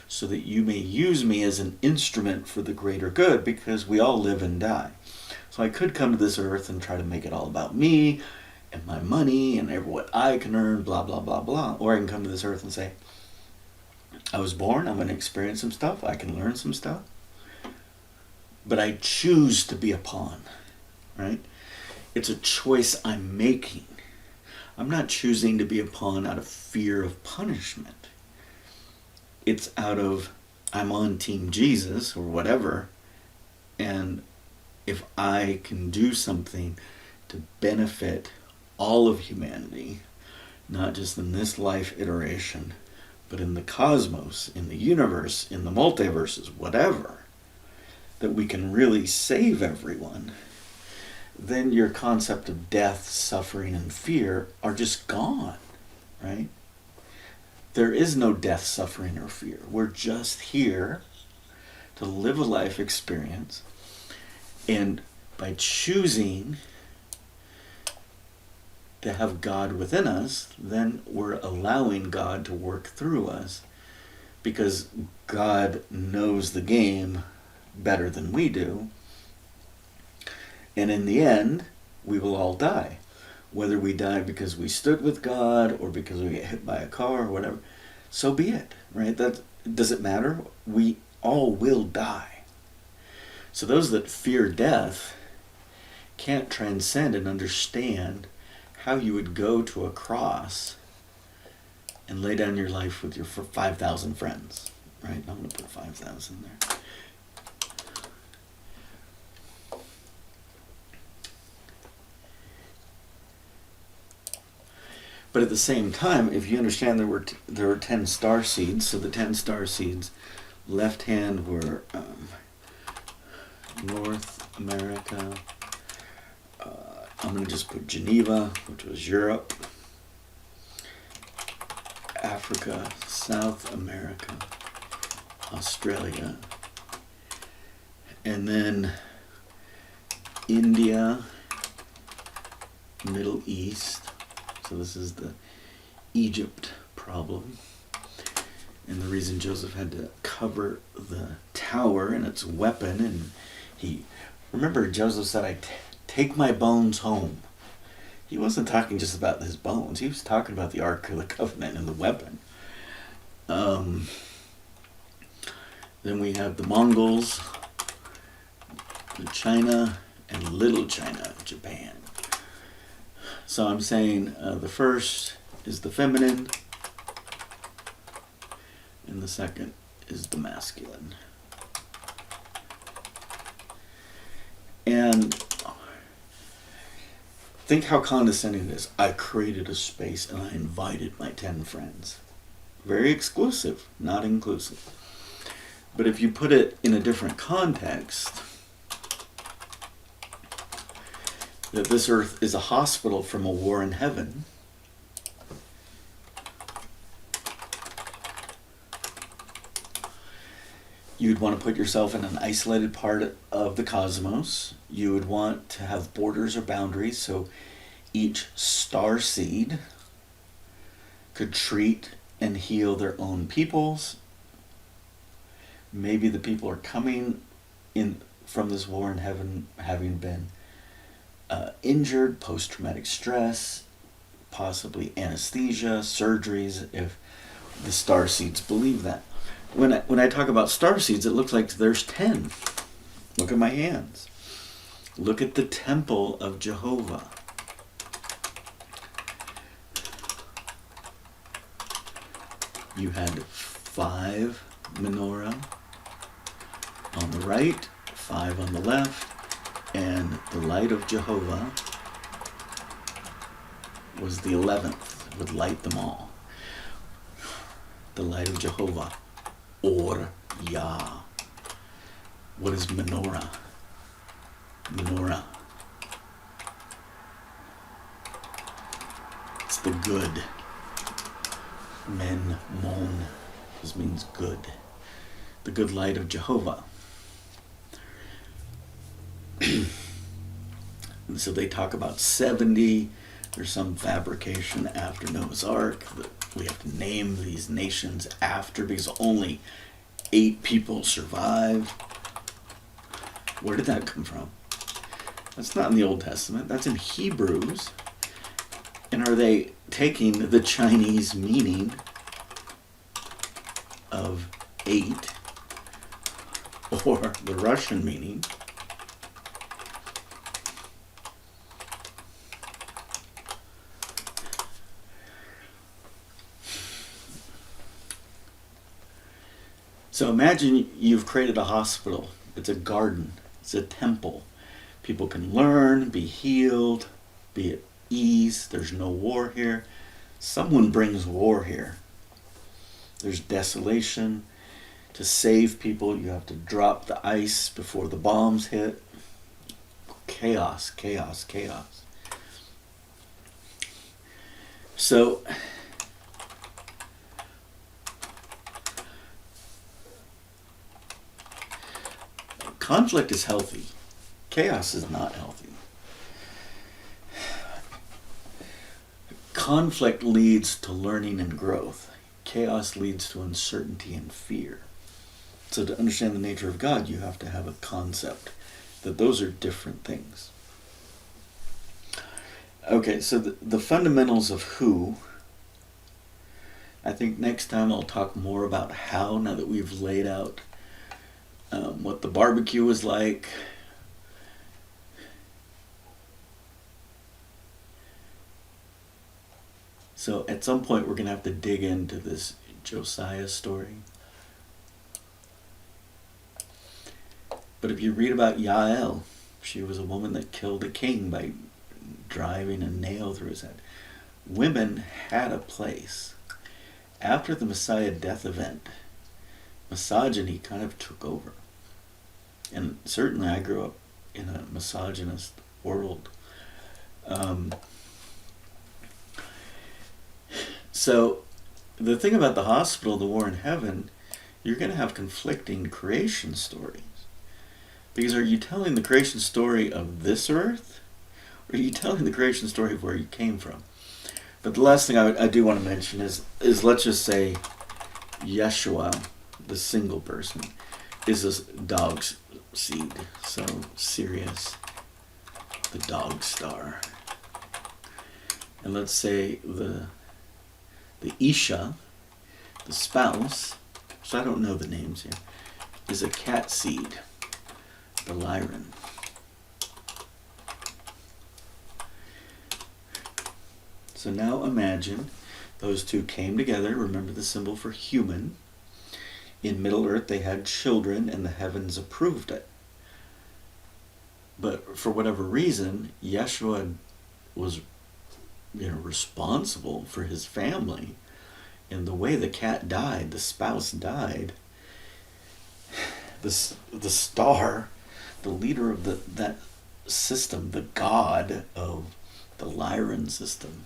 so that you may use me as an instrument for the greater good, because we all live and die. So I could come to this earth and try to make it all about me and my money and what I can earn, blah, blah, blah, blah. Or I can come to this earth and say, I was born, I'm going to experience some stuff, I can learn some stuff, but I choose to be a pawn, right? It's a choice I'm making. I'm not choosing to be a pawn out of fear of punishment. It's out of, I'm on Team Jesus or whatever, and if I can do something to benefit all of humanity, not just in this life iteration, but in the cosmos, in the universe, in the multiverses, whatever, that we can really save everyone, then your concept of death, suffering, and fear are just gone, right? There is no death, suffering, or fear. We're just here to live a life experience, and by choosing to have God within us, then we're allowing God to work through us, because God knows the game better than we do. And in the end, we will all die. Whether we die because we stood with God or because we get hit by a car or whatever, so be it, right? That does it matter? We all will die. So those that fear death can't transcend and understand how you would go to a cross and lay down your life with your 5,000 friends, right? I'm going to put 5,000 there. But at the same time, if you understand there were 10 star seeds, so the 10 star seeds, left hand were North America. I'm going to just put Geneva, which was Europe, Africa, South America, Australia, and then India, Middle East. So this is the Egypt problem. And the reason Joseph had to cover the tower and its weapon, and remember Joseph said, I take my bones home. He wasn't talking just about his bones. He was talking about the Ark of the Covenant and the weapon. Then we have the Mongols, China, and Little China, Japan. So I'm saying the first is the feminine, and the second is the masculine. And think how condescending it is. I created a space and I invited my 10 friends. Very exclusive, not inclusive. But if you put it in a different context, that this earth is a hospital from a war in heaven, you'd want to put yourself in an isolated part of the cosmos. You would want to have borders or boundaries, so each star seed could treat and heal their own peoples. Maybe the people are coming in from this war in heaven having been injured, post-traumatic stress, possibly anesthesia, surgeries, if the star seeds believe that. When I talk about star seeds, it looks like there's 10. Look at my hands. Look at the temple of Jehovah. you had 5 menorah on the right, 5 on the left, and the light of Jehovah was the 11th, would light them all. The light of Jehovah, or Yah. What is menorah? Menorah. It's the good. Men, mon. This means good. The good light of Jehovah. And so they talk about 70. There's some fabrication after Noah's Ark that we have to name these nations after because only 8 people survived. Where did that come from? That's not in the Old Testament. That's in Hebrews. And are they taking the Chinese meaning of 8 or the Russian meaning? So imagine you've created a hospital. It's a garden. It's a temple. People can learn, be healed, be at ease. There's no war here. Someone brings war here. There's desolation. To save people, you have to drop the ice before the bombs hit. Chaos, chaos, chaos. So conflict is healthy. Chaos is not healthy. Conflict leads to learning and growth. Chaos leads to uncertainty and fear. So to understand the nature of God, you have to have a concept that those are different things. Okay, so the fundamentals of who, I think next time I'll talk more about how, now that we've laid out what the barbecue was like. So at some point we're going to have to dig into this Josiah story. But if you read about Yael, she was a woman that killed a king by driving a nail through his head. Women had a place. After the Messiah death event, misogyny kind of took over. And certainly I grew up in a misogynist world. So the thing about the hospital, the war in heaven, you're going to have conflicting creation stories. Because are you telling the creation story of this earth? Or are you telling the creation story of where you came from? But the last thing I do want to mention is let's just say Yeshua, the single person, is a dog's seed. So Sirius, the dog star. And let's say the Isha, the spouse, so I don't know the names here, is a cat seed, the Lyran. So now imagine those two came together. Remember the symbol for human. In Middle Earth they had children and the heavens approved it. But for whatever reason, Yeshua was responsible for his family. And the way the cat died, the spouse died, the star, the leader of that system, the god of the Lyran system,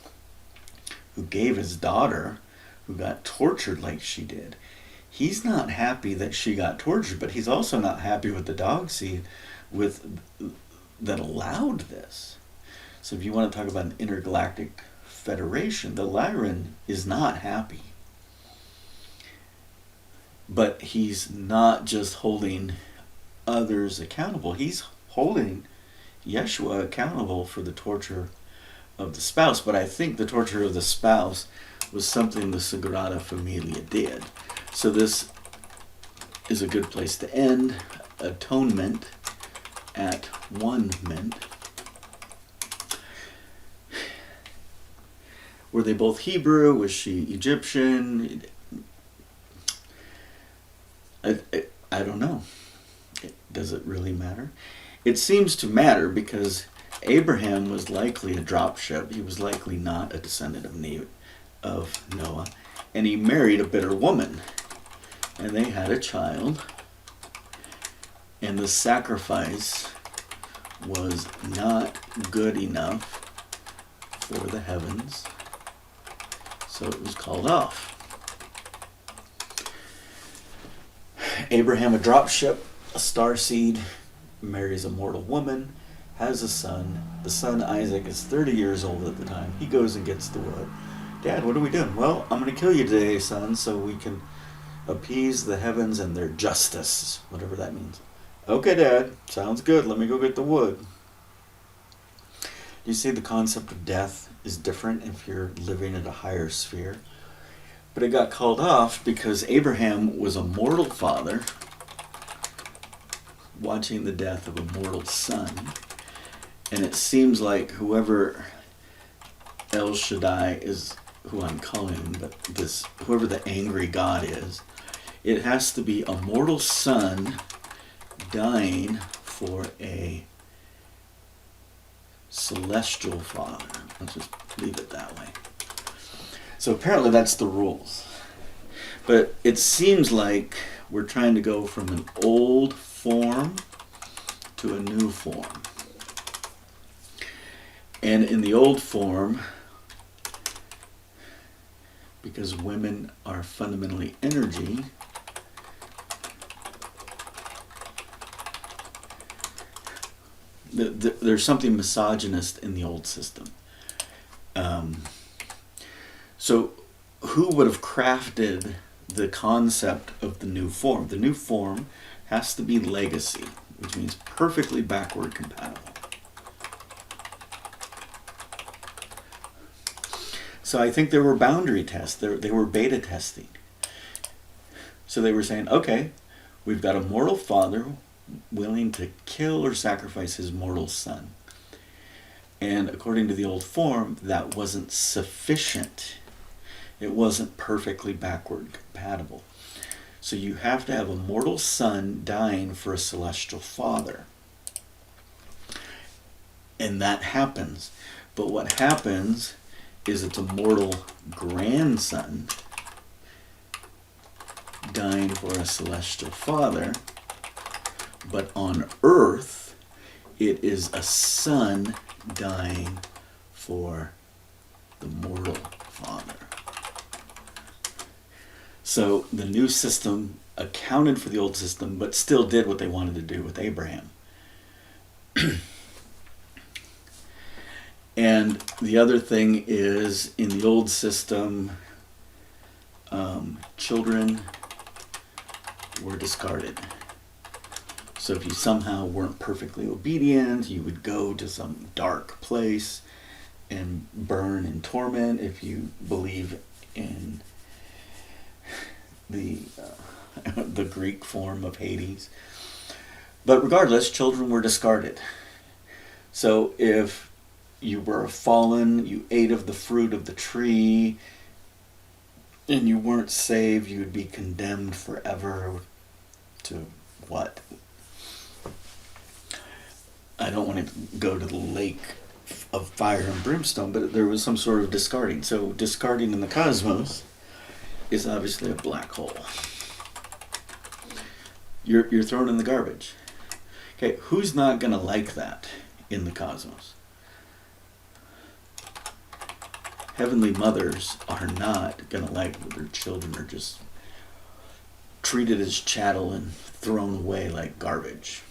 who gave his daughter, who got tortured like she did, he's not happy that she got tortured, but he's also not happy with the dog seed that allowed this. So if you want to talk about an intergalactic federation, the Lyran is not happy. But he's not just holding others accountable. He's holding Yeshua accountable for the torture of the spouse. But I think the torture of the spouse was something the Sagrada Familia did. So this is a good place to end. Atonement at one ment. Were they both Hebrew? Was she Egyptian? I don't know. Does it really matter? It seems to matter because Abraham was likely a dropship. He was likely not a descendant of Noah. And he married a bitter woman. And they had a child. And the sacrifice was not good enough for the heavens. So it was called off. Abraham, a dropship, a starseed, marries a mortal woman, has a son. The son, Isaac, is 30 years old at the time. He goes and gets the wood. Dad, what are we doing? Well, I'm going to kill you today, son, so we can appease the heavens and their justice, whatever that means. Okay, Dad, sounds good. Let me go get the wood. You see, the concept of death is different if you're living at a higher sphere. But it got called off because Abraham was a mortal father watching the death of a mortal son. And it seems like whoever El Shaddai is, who I'm calling him, but whoever the angry God is, it has to be a mortal son dying for a celestial father. Let's just leave it that way. So apparently that's the rules. But it seems like we're trying to go from an old form to a new form. And in the old form, because women are fundamentally energy, there's something misogynist in the old system. So who would have crafted the concept of the new form? The new form has to be legacy, which means perfectly backward compatible. So I think there were boundary tests. They were beta testing. So they were saying, okay, we've got a mortal father willing to kill or sacrifice his mortal son. And according to the old form, that wasn't sufficient. It wasn't perfectly backward compatible. So you have to have a mortal son dying for a celestial father. And that happens. But what happens is it's a mortal grandson dying for a celestial father. But on earth, it is a son dying for the mortal father. So the new system accounted for the old system, but still did what they wanted to do with Abraham. And the other thing is, in the old system, children were discarded. So if you somehow weren't perfectly obedient, you would go to some dark place and burn in torment. If you believe in the Greek form of Hades. But regardless, children were discarded. So if you were fallen, you ate of the fruit of the tree, and you weren't saved, you would be condemned forever to what? I don't want to go to the lake of fire and brimstone, but there was some sort of discarding. So discarding in the cosmos is obviously a black hole. You're thrown in the garbage. Okay, who's not going to like that in the cosmos? Heavenly mothers are not going to like that their children are just treated as chattel and thrown away like garbage.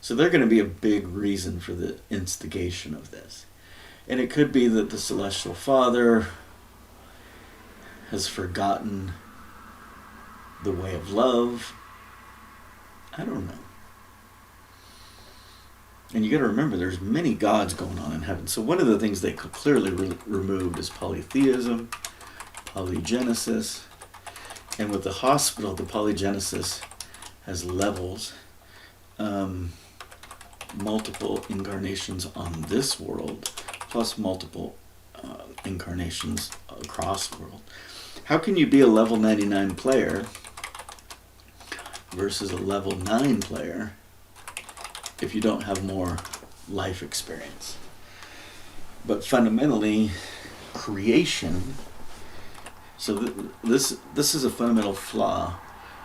So they're going to be a big reason for the instigation of this. And it could be that the Celestial Father has forgotten the way of love. I don't know. And you got to remember, there's many gods going on in heaven. So one of the things they clearly removed is polytheism, polygenesis. And with the hospital, the polygenesis has levels. Multiple incarnations on this world, plus multiple incarnations across the world. How can you be a level 99 player versus a level 9 player if you don't have more life experience. But fundamentally, creation, so this is a fundamental flaw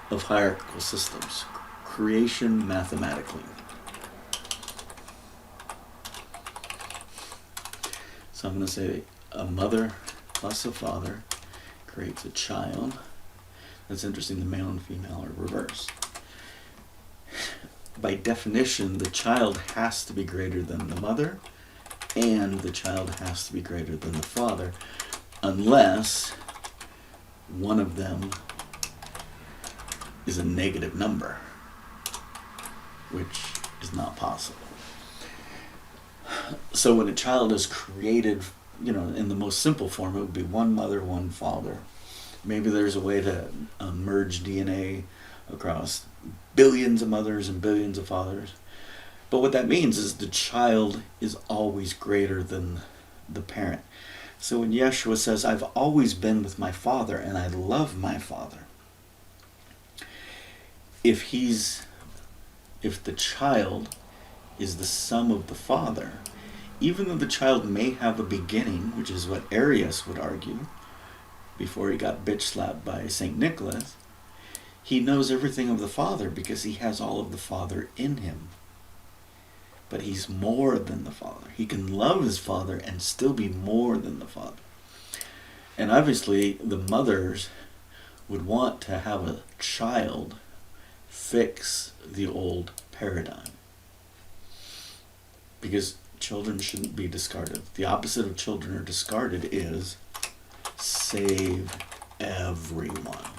of hierarchical systems. Creation mathematically. So I'm going to say a mother plus a father creates a child. That's interesting, the male and female are reversed. By definition, the child has to be greater than the mother, and the child has to be greater than the father, unless one of them is a negative number, which is not possible. So when a child is created, in the most simple form, it would be one mother, one father. Maybe there's a way to merge DNA across billions of mothers and billions of fathers. But what that means is the child is always greater than the parent. So when Yeshua says, I've always been with my father and I love my father, if the child is the sum of the father, even though the child may have a beginning, which is what Arius would argue before he got bitch slapped by St. Nicholas, he knows everything of the father because he has all of the father in him. But he's more than the father. He can love his father and still be more than the father. And obviously the mothers would want to have a child fix the old paradigm, because children shouldn't be discarded. The opposite of children are discarded is save everyone.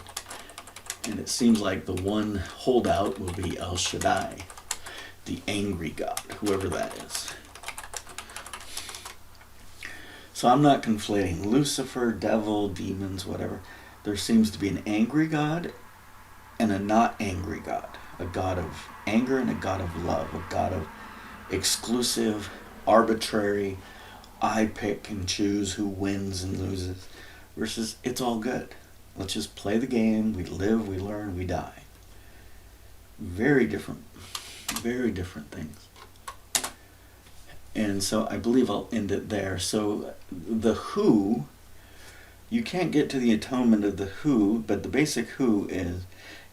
And it seems like the one holdout will be El Shaddai, the angry God, whoever that is. So I'm not conflating Lucifer, devil, demons, whatever. There seems to be an angry God and a not angry God. A God of anger and a God of love. A God of exclusive, arbitrary, I pick and choose who wins and loses, versus it's all good. Let's just play the game. We live, we learn, we die. Very different things. And so I believe I'll end it there. So the who, you can't get to the atonement of the who, but the basic who is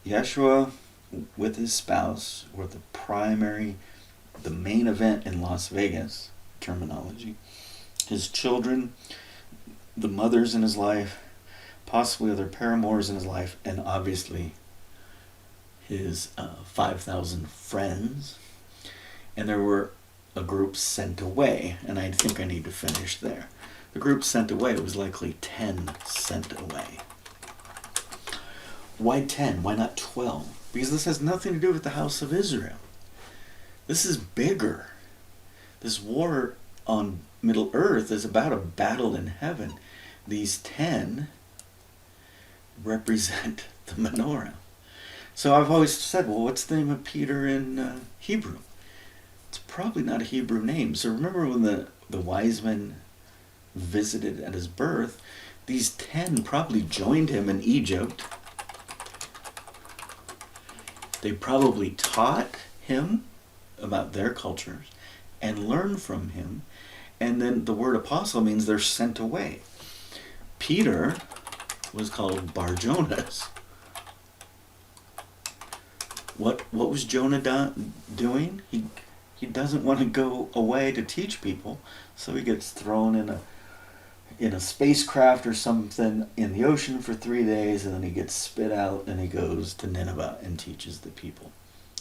Yeshua with his spouse, or the main event in Las Vegas terminology, his children, the mothers in his life, possibly other paramours in his life, and obviously his 5,000 friends. And there were a group sent away, and I think I need to finish there. The group sent away was likely 10 sent away. Why 10? Why not 12? Because this has nothing to do with the house of Israel. This is bigger. This war on Middle Earth is about a battle in heaven. These 10 represent the menorah. So I've always said, well, what's the name of Peter in Hebrew? It's probably not a Hebrew name. So remember when the wise men visited at his birth, these 10 probably joined him in Egypt. They probably taught him about their cultures and learned from him. And then the word apostle means they're sent away. Peter was called Bar Jonas. What was Jonah doing? He doesn't want to go away to teach people, so he gets thrown in a spacecraft or something in the ocean for 3 days, and then he gets spit out and he goes to Nineveh and teaches the people.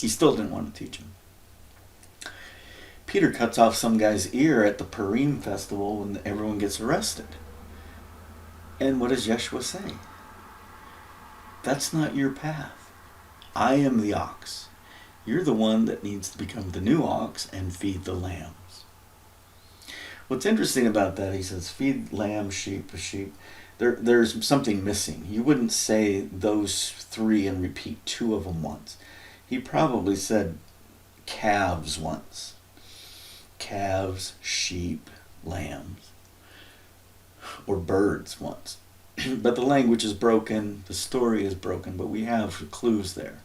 He still didn't want to teach them. Peter cuts off some guy's ear at the Purim festival when everyone gets arrested. And what does Yeshua say? That's not your path. I am the ox. You're the one that needs to become the new ox and feed the lambs. What's interesting about that, he says, feed lamb, sheep. There's something missing. You wouldn't say those three and repeat two of them once. He probably said calves once. Calves, sheep, lambs, or birds once. But the language is broken, the story is broken, but we have clues there.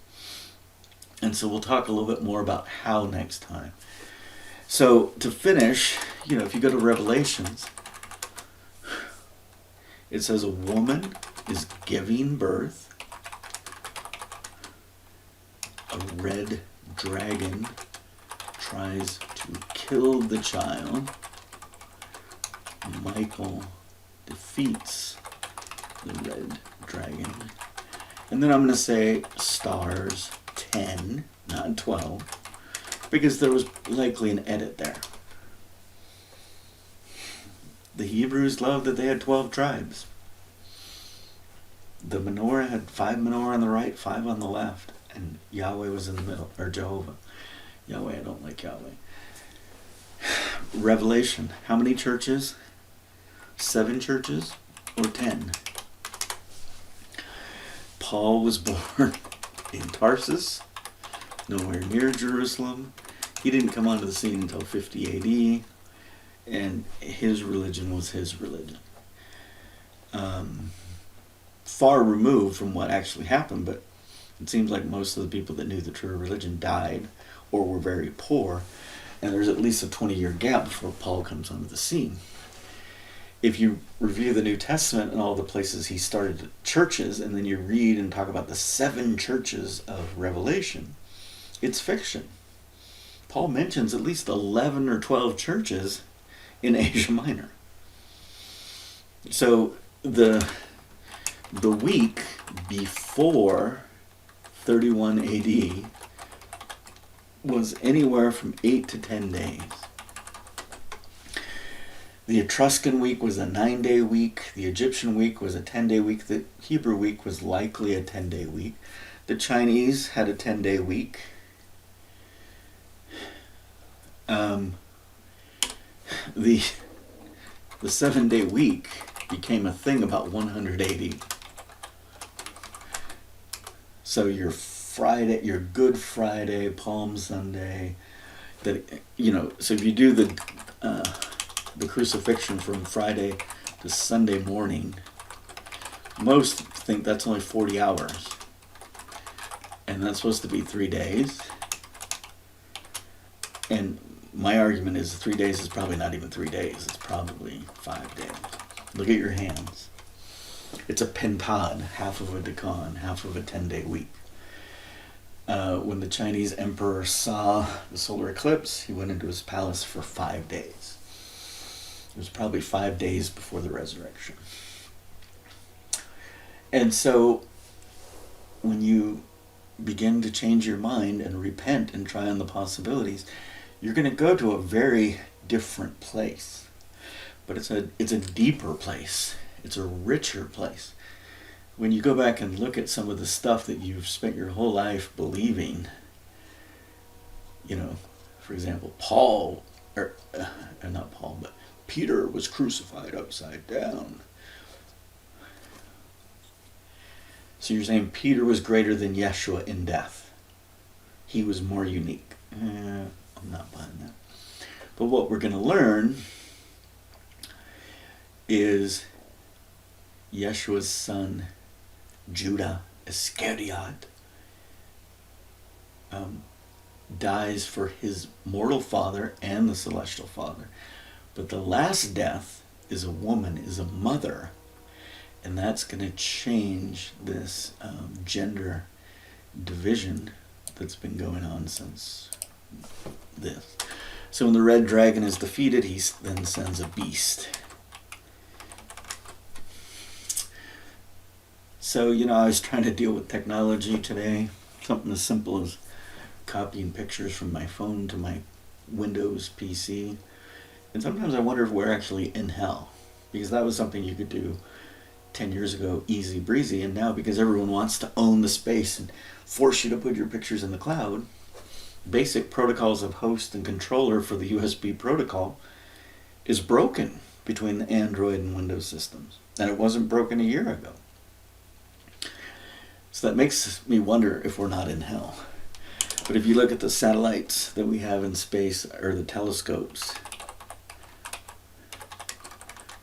And so we'll talk a little bit more about how next time. So to finish, if you go to Revelations, it says a woman is giving birth. A red dragon tries to kill the child. Michael defeats the red dragon. And then I'm going to say stars 10, not 12, because there was likely an edit there. The Hebrews loved that they had 12 tribes. The menorah had 5 menorah on the right, 5 on the left, and Yahweh was in the middle, or Jehovah. Yahweh, I don't like Yahweh. Revelation, how many churches? 7 churches or 10? Paul was born in Tarsus, nowhere near Jerusalem. He didn't come onto the scene until 50 AD, and his religion was his religion. Far removed from what actually happened, but it seems like most of the people that knew the true religion died or were very poor, and there's at least a 20-year gap before Paul comes onto the scene. If you review the New Testament and all the places he started churches, and then you read and talk about the 7 churches of Revelation, it's fiction. Paul mentions at least 11 or 12 churches in Asia Minor. So the week before 31 AD was anywhere from 8 to 10 days. The Etruscan week was a 9-day week. The Egyptian week was a 10-day week. The Hebrew week was likely a 10-day week. The Chinese had a 10-day week. The 7-day week became a thing about 100 AD. So your Friday, your Good Friday, Palm Sunday, so if you do the crucifixion from Friday to Sunday morning, most think that's only 40 hours. And that's supposed to be 3 days. And my argument is 3 days is probably not even 3 days. It's probably 5 days. Look at your hands. It's a pentad, half of a decan, half of a 10-day week. When the Chinese emperor saw the solar eclipse, he went into his palace for 5 days. It was probably 5 days before the resurrection. And so when you begin to change your mind and repent and try on the possibilities, you're going to go to a very different place. But it's a deeper place. It's a richer place. When you go back and look at some of the stuff that you've spent your whole life believing, for example, Peter was crucified upside down. So you're saying Peter was greater than Yeshua in death. He was more unique. I'm not buying that. But what we're going to learn is Yeshua's son, Judah Iscariot, dies for his mortal father and the celestial father. But the last death is a woman, is a mother. And that's going to change this gender division that's been going on since this. So when the red dragon is defeated, he then sends a beast. So, I was trying to deal with technology today. Something as simple as copying pictures from my phone to my Windows PC. And sometimes I wonder if we're actually in hell. Because that was something you could do 10 years ago, easy breezy. And now, because everyone wants to own the space and force you to put your pictures in the cloud, basic protocols of host and controller for the USB protocol is broken between the Android and Windows systems. And it wasn't broken a year ago. So that makes me wonder if we're not in hell. But if you look at the satellites that we have in space, or the telescopes,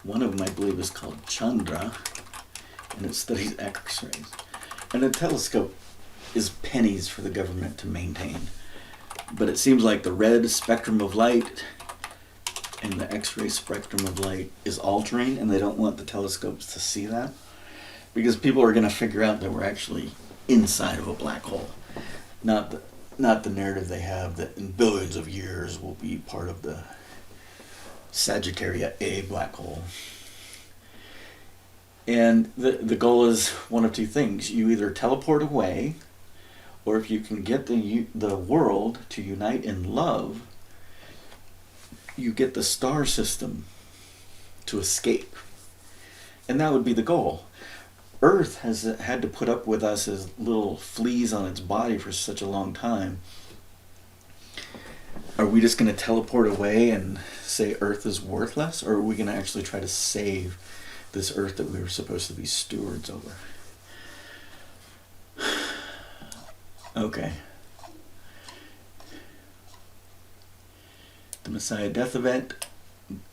one of them I believe is called Chandra, and it studies X-rays. And a telescope is pennies for the government to maintain. But it seems like the red spectrum of light and the X-ray spectrum of light is altering, and they don't want the telescopes to see that, because people are going to figure out that we're actually inside of a black hole, not the narrative they have that in billions of years we'll be part of the Sagittarius A black hole. And the goal is one of two things. You either teleport away, or if you can get the world to unite in love, you get the star system to escape. And that would be the goal. Earth has had to put up with us as little fleas on its body for such a long time. Are we just going to teleport away and say Earth is worthless? Or are we going to actually try to save this Earth that we were supposed to be stewards over? Okay. The Messiah death event.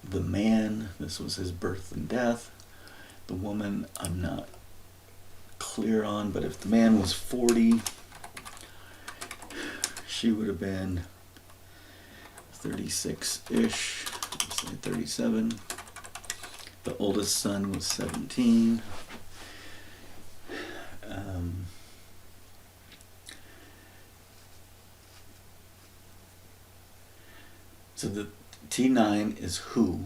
The man, this was his birth and death. The woman, I'm not clear on, but if the man was 40, she would have been 36-ish, let's say 37. The oldest son was 17. So the T-9 is who?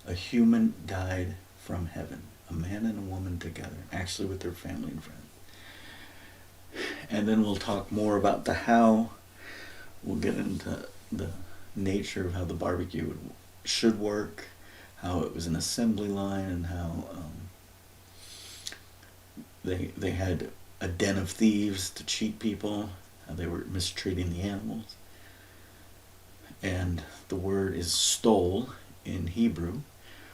A human died from heaven. A man and a woman together, actually with their family and friends. And then we'll talk more about the how. We'll get into the nature of how the barbecue should work, how it was an assembly line, and how they had a den of thieves to cheat people, how they were mistreating the animals. And the word is stole in Hebrew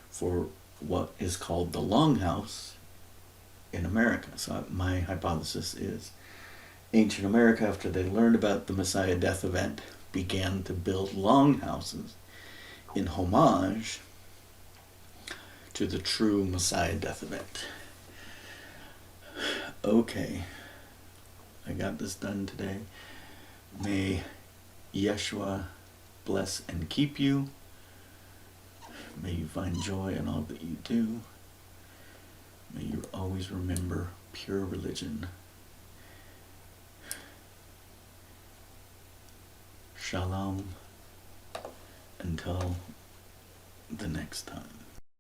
for what is called the longhouse in America. So my hypothesis is ancient America, after they learned about the Messiah death event, began to build longhouses in homage to the true Messiah death event. Okay, I got this done today. May Yeshua bless and keep you. May you find joy in all that you do. May you always remember pure religion. Shalom. Until the next time.